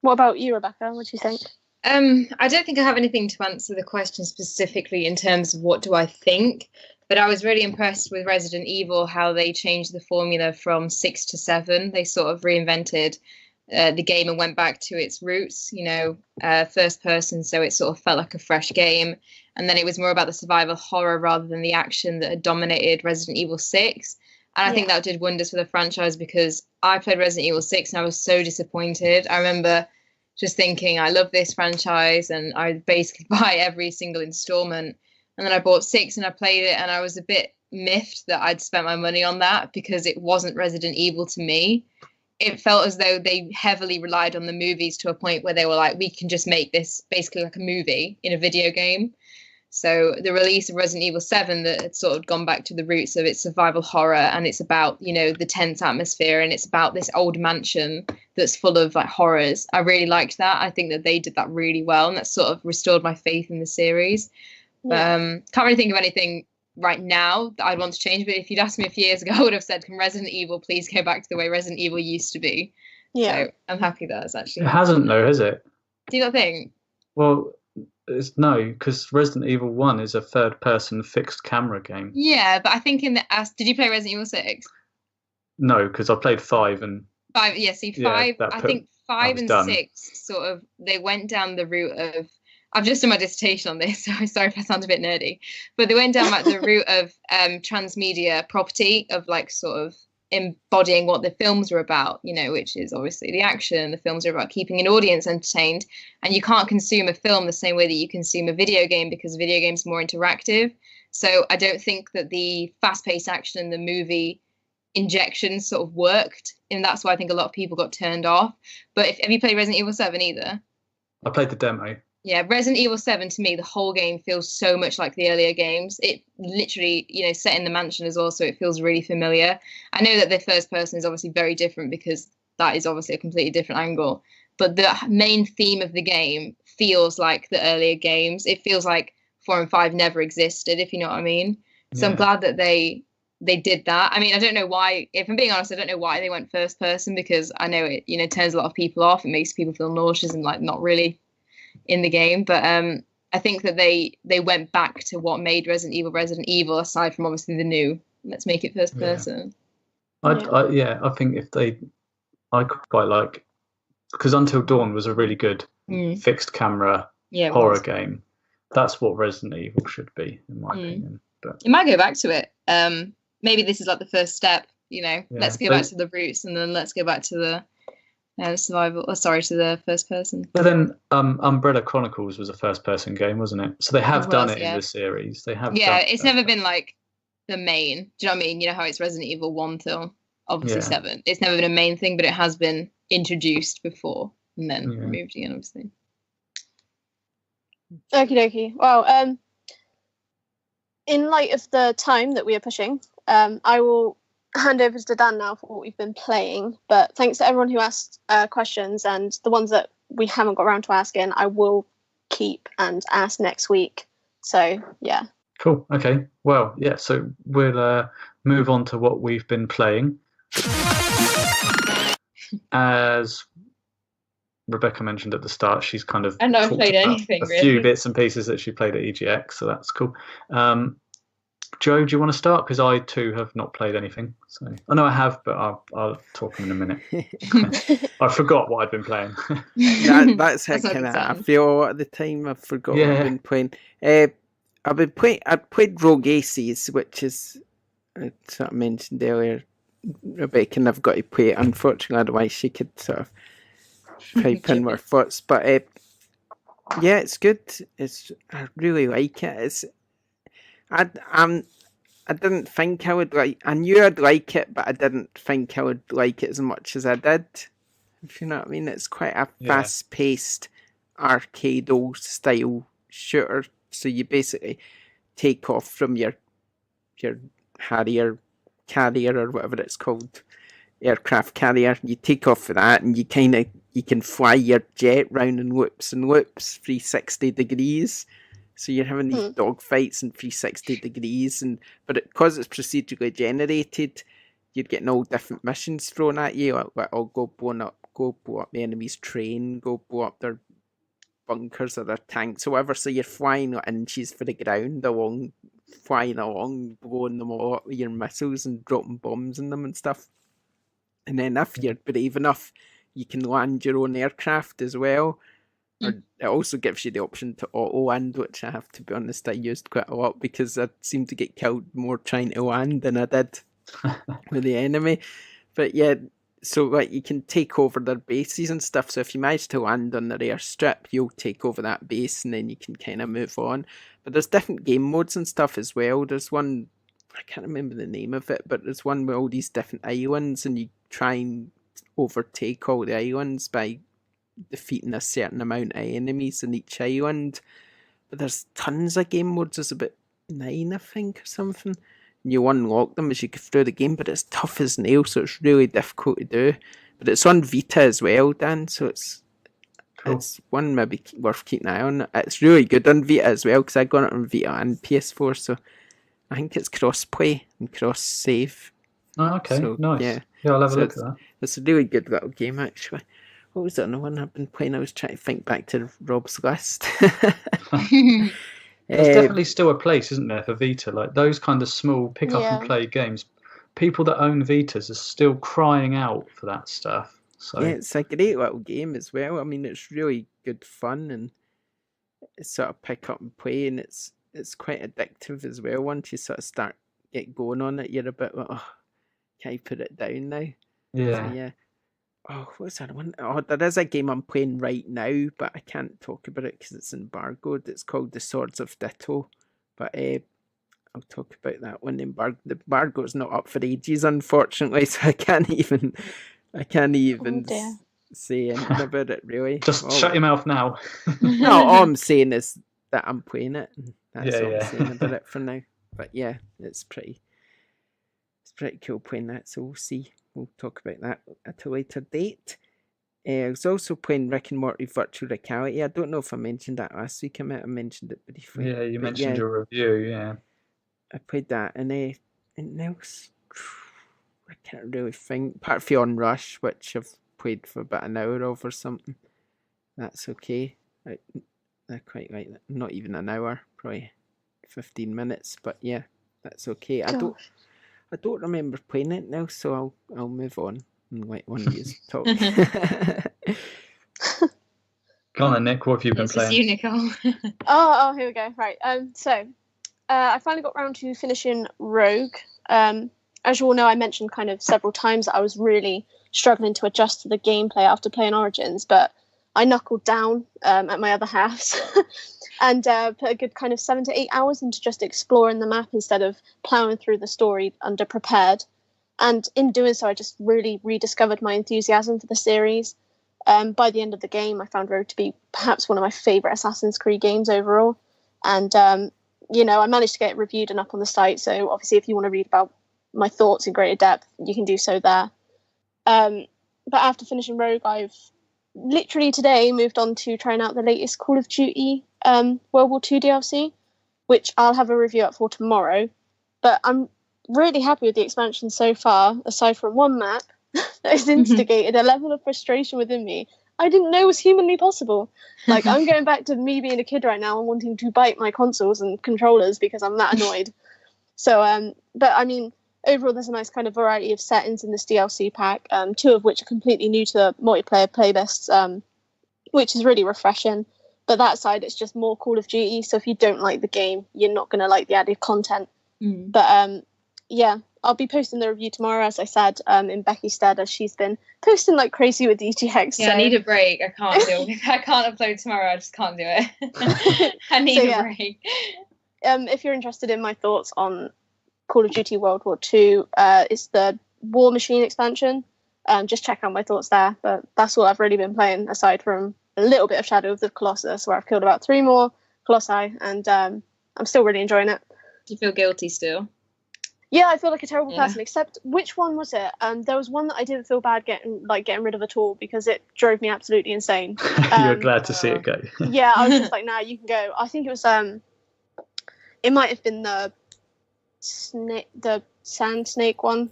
What about you, Rebecca? What do you think? I don't think I have anything to answer the question specifically in terms of what do I think, but I was really impressed with Resident Evil, how they changed the formula from 6 to 7. They sort of reinvented the game and went back to its roots, first person, so it sort of felt like a fresh game. And then it was more about the survival horror rather than the action that had dominated Resident Evil 6. And I think that did wonders for the franchise, because I played Resident Evil 6 and I was so disappointed. I remember just thinking, I love this franchise and I basically buy every single installment. and then I bought 6 and I played it, and I was a bit miffed that I'd spent my money on that because it wasn't Resident Evil to me. It felt as though they heavily relied on the movies to a point where they were like, we can just make this basically like a movie in a video game. So the release of Resident Evil 7 that had sort of gone back to the roots of its survival horror, and it's about, you know, the tense atmosphere, and it's about this old mansion that's full of like horrors. I really liked that. I think that they did that really well, and that sort of restored my faith in the series. Yeah. Can't really think of anything right now that I'd want to change, but if you'd asked me a few years ago, I would have said, can Resident Evil please go back to the way Resident Evil used to be? Yeah. So I'm happy that it's actually It hasn't though, has it? Do you not think? Well, it's no, because Resident Evil 1 is a third-person fixed camera game. Yeah, but I think in the did you play Resident Evil 6? No, because I played 5 and 5, yeah, see, 5, Yeah, I think 5 and done. 6 sort of, they went down the route of, I've just done my dissertation on this, so I'm sorry if I sound a bit nerdy, but they went down like the route of transmedia property, of like sort of embodying what the films are about, you know, which is obviously the action. The films are about keeping an audience entertained, and you can't consume a film the same way that you consume a video game because video games are more interactive. So I don't think that the fast-paced action in the movie injections sort of worked, and that's why I think a lot of people got turned off. But have you played Resident Evil 7 either? I played the demo. Yeah, Resident Evil 7, to me, the whole game feels so much like the earlier games. It literally, you know, set in the mansion as well, so it feels really familiar. I know that the first person is obviously very different because that is obviously a completely different angle. But the main theme of the game feels like the earlier games. It feels like 4 and 5 never existed, if you know what I mean. So I'm glad that they did that. I mean, I don't know why, if I'm being honest, I don't know why they went first person, because I know it, you know, turns a lot of people off. It makes people feel nauseous and like not really in the game. But I think that they went back to what made Resident Evil, aside from obviously the new, let's make it first person. I think I quite like, because Until Dawn was a really good fixed camera horror game. That's what Resident Evil should be, in my opinion. But it might go back to it. Maybe this is like the first step, you know. Let's go back to the roots, and then let's go back to the survival. To the first person. But then Umbrella Chronicles was a first-person game, wasn't it? So they have done it in the series. They have. Yeah, it's never been like the main. Do you know what I mean? You know how it's Resident Evil 1 till obviously 7. It's never been a main thing, but it has been introduced before and then removed again, obviously. Okie dokie. Well, in light of the time that we are pushing, I will hand over to Dan now for what we've been playing. But thanks to everyone who asked questions, and the ones that we haven't got around to asking, I will keep and ask next week. So, yeah. Cool. Okay. Well, yeah, so we'll move on to what we've been playing. As Rebecca mentioned at the start, she's kind of I've played anything, a few bits and pieces that she played at EGX, so that's cool. Joe, do you want to start? Because I too have not played anything. So I know I have, but I'll talk in a minute. I forgot what I'd been playing. That's how I feel a lot of the time. I've forgotten what I've been playing. I've played Rogue Aces, which is, I sort of mentioned earlier, Rebecca, and I've got to play it. Unfortunately, otherwise she could sort of pipe in her thoughts. But yeah, it's good. I really like it. I didn't think I would like. I knew I'd like it, but I didn't think I would like it as much as I did. If you know what I mean, it's quite a fast-paced, arcade-old style shooter. So you basically take off from your Harrier carrier or whatever it's called, aircraft carrier. You take off of that, and you can fly your jet round in loops and loops, 360 degrees. So you're having these dogfights in 360 degrees, but because it's procedurally generated, you're getting all different missions thrown at you. Like, go blow up the enemy's train, go blow up their bunkers or their tanks or whatever. So you're flying inches for the ground flying along, blowing them all up with your missiles and dropping bombs in them and stuff. And then if you're brave enough, you can land your own aircraft as well. Or it also gives you the option to auto land, which I have to be honest, I used quite a lot because I seemed to get killed more trying to land than I did with the enemy. But yeah, So like you can take over their bases and stuff. So if you manage to land on their airstrip, you'll take over that base, and then you can kind of move on. But there's different game modes and stuff as well. There's one, I can't remember the name of it, but there's one with all these different islands, and you try and overtake all the islands by defeating a certain amount of enemies in each island. But there's tons of game modes. There's about 9, I think, or something. And you unlock them as you go through the game, but it's tough as nails, so it's really difficult to do. But it's on Vita as well, Dan, so it's one maybe worth keeping an eye on. It's really good on Vita as well, because I got it on Vita and PS4, so I think it's cross-play and cross-save. Oh, okay, so, nice. Yeah, I'll have a look at that. It's a really good little game, actually. What was the other one I've been playing? I was trying to think back to Rob's list. There's definitely still a place, isn't there, for Vita? Like those kind of small pick up and play games. People that own Vitas are still crying out for that stuff. So yeah, it's a great little game as well. I mean, it's really good fun, and it's sort of pick up and play, and it's quite addictive as well. Once you sort of get going on it, you're a bit like, oh, can I put it down now? yeah. So, yeah. Oh, what's that one? Oh, there is a game I'm playing right now, but I can't talk about it because it's embargoed. It's called The Swords of Ditto, but I'll talk about that when the embargo's not up for ages, unfortunately, so I can't even say anything about it, really. Just shut your mouth now. No, all I'm saying is that I'm playing it, and that's all Yeah. I'm saying about it for now. But yeah, it's pretty cool playing that, so we'll see. We'll talk about that at a later date. I was also playing Rick and Morty Virtual Reality. I don't know if I mentioned that last week. I might have mentioned it briefly. Yeah, you mentioned your review, yeah. I played that, and else, I can't really think. Apart from Rush, which I've played for about an hour of or something. That's okay. I quite like that. Not even an hour, probably 15 minutes. But yeah, that's okay. I don't remember playing it now, so I'll move on and let one of you talk. Go on then, Nick. What have you been playing? This is you, Nicole. Oh, here we go. Right. So I finally got round to finishing Rogue. As you all know, I mentioned kind of several times that I was really struggling to adjust to the gameplay after playing Origins, but I knuckled down at my other halves and put a good kind of 7 to 8 hours into just exploring the map instead of ploughing through the story under prepared. And in doing so, I just really rediscovered my enthusiasm for the series. By the end of the game, I found Rogue to be perhaps one of my favourite Assassin's Creed games overall. And, I managed to get it reviewed and up on the site. So obviously, if you want to read about my thoughts in greater depth, you can do so there. But after finishing Rogue, I've literally today moved on to trying out the latest Call of Duty World War II DLC, which I'll have a review up for tomorrow. But I'm really happy with the expansion so far, aside from one map that has instigated a level of frustration within me I didn't know was humanly possible. Like, I'm going back to me being a kid right now and wanting to bite my consoles and controllers because I'm that annoyed. So, but I mean, overall, there's a nice kind of variety of settings in this DLC pack, 2 of which are completely new to the multiplayer playlists, which is really refreshing. But that side, it's just more Call of Duty. So if you don't like the game, you're not going to like the added content. But yeah, I'll be posting the review tomorrow, as I said, in Becky's stead, as she's been posting like crazy with EGX. Yeah, so. I need a break. I can't do it. I can't upload tomorrow. I just can't do it. I need a break. If you're interested in my thoughts on Call of Duty World War II, it's the War Machine expansion. Just check out my thoughts there. But that's all I've really been playing, aside from a little bit of Shadow of the Colossus, where I've killed about 3 more Colossi, and I'm still really enjoying it. Do you feel guilty still? Yeah, I feel like a terrible person, except which one was it? There was one that I didn't feel bad getting rid of at all because it drove me absolutely insane. You're glad to see it go. Yeah, I was just like, nah, you can go. I think it was it might have been the sand snake one.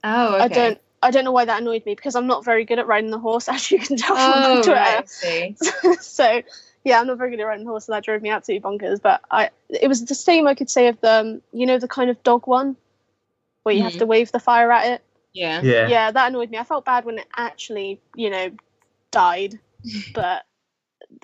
Oh, okay. I don't know why that annoyed me, because I'm not very good at riding the horse, as you can tell from my Twitter. Right, see. So yeah, I'm not very good at riding the horse, so that drove me absolutely bonkers. But it was the same, I could say, of the the kind of dog one where you have to wave the fire at it. Yeah, that annoyed me. I felt bad when it actually died, but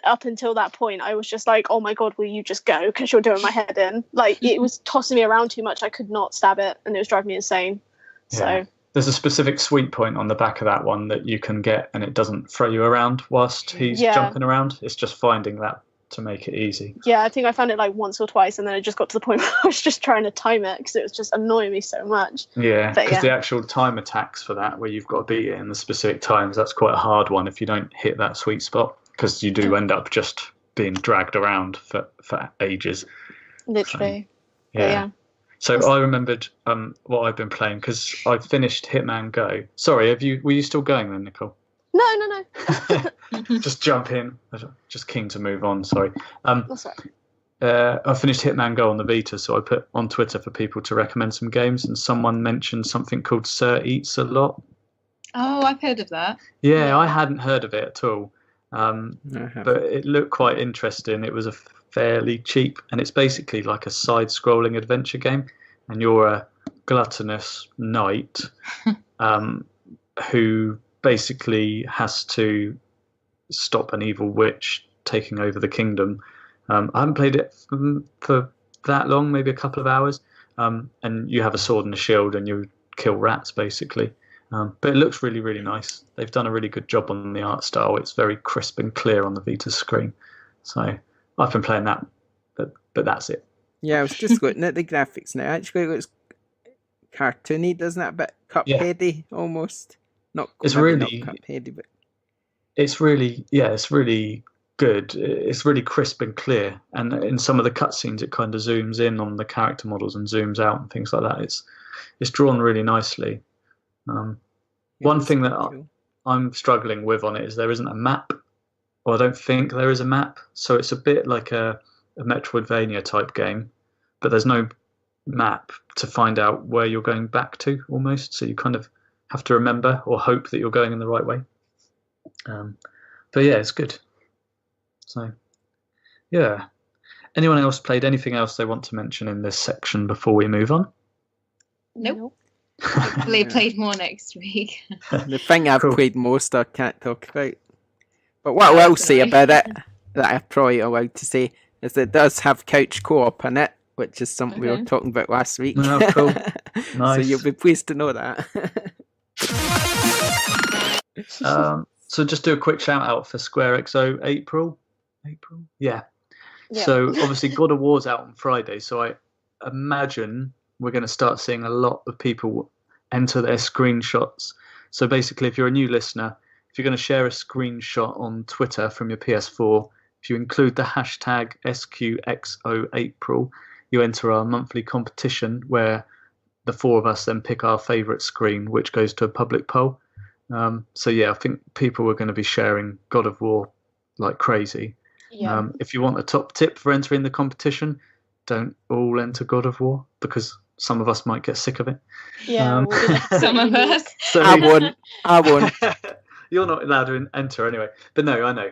up until that point I was just like, oh my god, will you just go, because you're doing my head in. Like, it was tossing me around too much. I could not stab it, and it was driving me insane. So There's a specific sweet point on the back of that one that you can get, and it doesn't throw you around whilst he's jumping around. It's just finding that to make it easy. Yeah, I think I found it like once or twice, and then it just got to the point where I was just trying to time it because it was just annoying me so much. Yeah, because the actual time attacks for that, where you've got to beat it in the specific times, that's quite a hard one if you don't hit that sweet spot, because you do end up just being dragged around for ages. Literally. So I remembered what I've been playing, because I finished Hitman Go. Sorry, were you still going then, Nicole? No. Just jump in. Just keen to move on. Sorry. That's right. I finished Hitman Go on the Vita, so I put on Twitter for people to recommend some games, and someone mentioned something called Sir Eats a Lot. Oh, I've heard of that. Yeah, I hadn't heard of it at all, but it looked quite interesting. It was a fairly cheap, and it's basically like a side-scrolling adventure game, and you're a gluttonous knight who basically has to stop an evil witch taking over the kingdom. I haven't played it for that long, maybe a couple of hours, and you have a sword and a shield and you kill rats basically, but it looks really, really nice. They've done a really good job on the art style. It's very crisp and clear on the Vita screen, so I've been playing that, but that's it. Yeah, I was just looking at the graphics now. Actually, it looks cartoony, doesn't it? A bit Cupheady almost. Not Cupheady, but it's really good. It's really crisp and clear, and in some of the cutscenes, it kind of zooms in on the character models and zooms out and things like that. It's drawn really nicely. One thing that I'm struggling with on it is there isn't a map. Well, I don't think there is a map, so it's a bit like a Metroidvania type game, but there's no map to find out where you're going back to almost, so you kind of have to remember or hope that you're going in the right way. But yeah, it's good. So yeah, anyone else played anything else they want to mention in this section before we move on? Nope. Hopefully played more next week. The thing I've played most I can't talk about. But what I will say about it, that I'm probably allowed to say, is that it does have couch co-op in it, which is something we were talking about last week. Oh, cool. Nice. So you'll be pleased to know that. So just do a quick shout out for SquareXO April? Yeah. So obviously God of War's out on Friday, so I imagine we're going to start seeing a lot of people enter their screenshots. So basically, if you're a new listener, if you're going to share a screenshot on Twitter from your PS4, if you include the hashtag SquareXO you enter our monthly competition where the four of us then pick our favourite screen, which goes to a public poll. So yeah, I think people are going to be sharing God of War like crazy. Yeah. If you want a top tip for entering the competition, don't all enter God of War, because some of us might get sick of it. Yeah, some of us. So I won't. You're not allowed to enter anyway. But no, I know.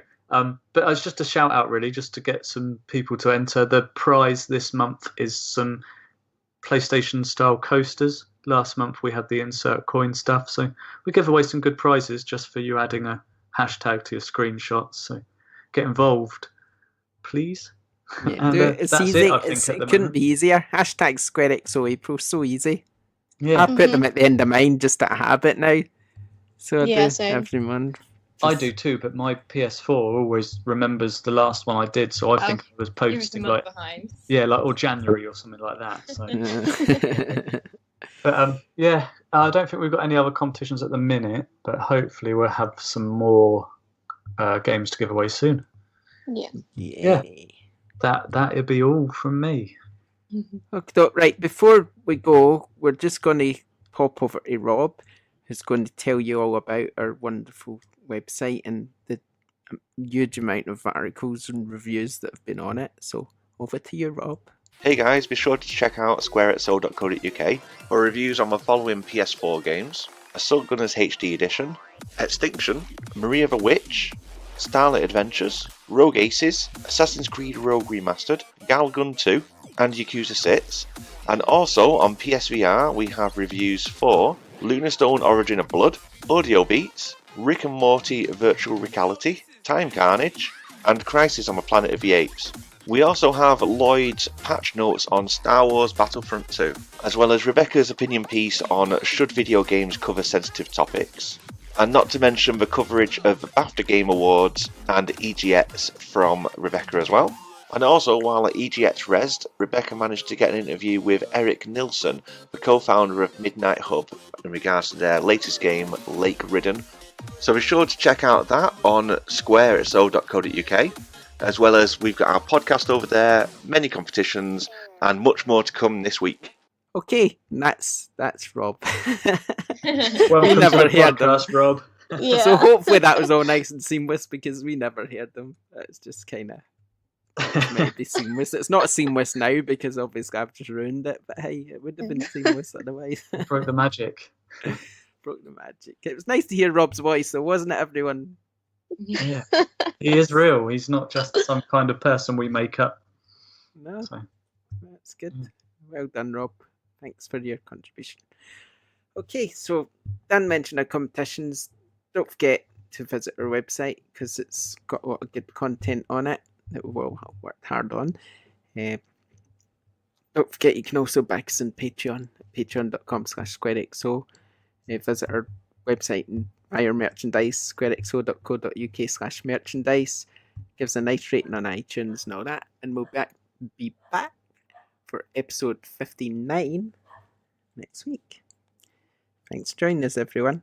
But it's just a shout out, really, just to get some people to enter. The prize this month is some PlayStation style coasters. Last month we had the insert coin stuff, so we give away some good prizes just for you adding a hashtag to your screenshots. So get involved, please. Yeah, do it. It's easy. It couldn't be easier. Hashtag SquareXO April, so easy. Yeah, I put them at the end of mine just out of habit now. So I do every month. I do too, but my PS4 always remembers the last one I did, so I think I was posting like or January or something like that. So. But yeah, I don't think we've got any other competitions at the minute, but hopefully we'll have some more games to give away soon. Yeah. That'll be all from me. Okay, right, before we go, we're just going to pop over to Rob, who's going to tell you all about our wonderful website and the huge amount of articles and reviews that have been on it. So over to you, Rob. Hey guys, be sure to check out squarexo.co.uk for reviews on the following PS4 games: Assault Gunners HD Edition, Extinction, Maria the Witch, Starlit Adventures, Rogue Aces, Assassin's Creed Rogue Remastered, Galgun 2, and Yakuza 6. And also on PSVR we have reviews for Lunastone Origin of Blood, Audio Beats, Rick and Morty Virtual Reality, Time Carnage, and Crisis on the Planet of the Apes. We also have Lloyd's patch notes on Star Wars Battlefront 2, as well as Rebecca's opinion piece on should video games cover sensitive topics, and not to mention the coverage of the BAFTA Game Awards and EGX from Rebecca as well. And also, while at EGX Rest, Rebecca managed to get an interview with Eric Nilsson, the co-founder of Midnight Hub, in regards to their latest game, Lake Ridden. So be sure to check out that on SquareXO.co.uk, as well as we've got our podcast over there, many competitions, and much more to come this week. Okay, that's Rob. Welcome to never the heard them. podcast, Rob. Yeah. So hopefully that was all nice and seamless because we never heard them. It's just kind of maybe seamless. It's not seamless now because obviously I've just ruined it. But hey, it would have been seamless otherwise. Broke the magic. Broke the magic. It was nice to hear Rob's voice, though, wasn't it, everyone? Yeah, he is real. He's not just some kind of person we make up. No, So. that's good. Well done, Rob. Thanks for your contribution. Okay, so Dan mentioned our competitions. Don't forget to visit our website because it's got a lot of good content on it that we've all worked hard on. Don't forget you can also back us on Patreon at patreon.com/SquareXO. Visit our website and buy our merchandise, squarexo.co.uk/merchandise. Give us a nice rating on iTunes and all that. And we'll be back for episode 59 next week. Thanks for joining us, everyone.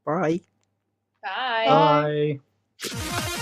Bye. Bye. Bye.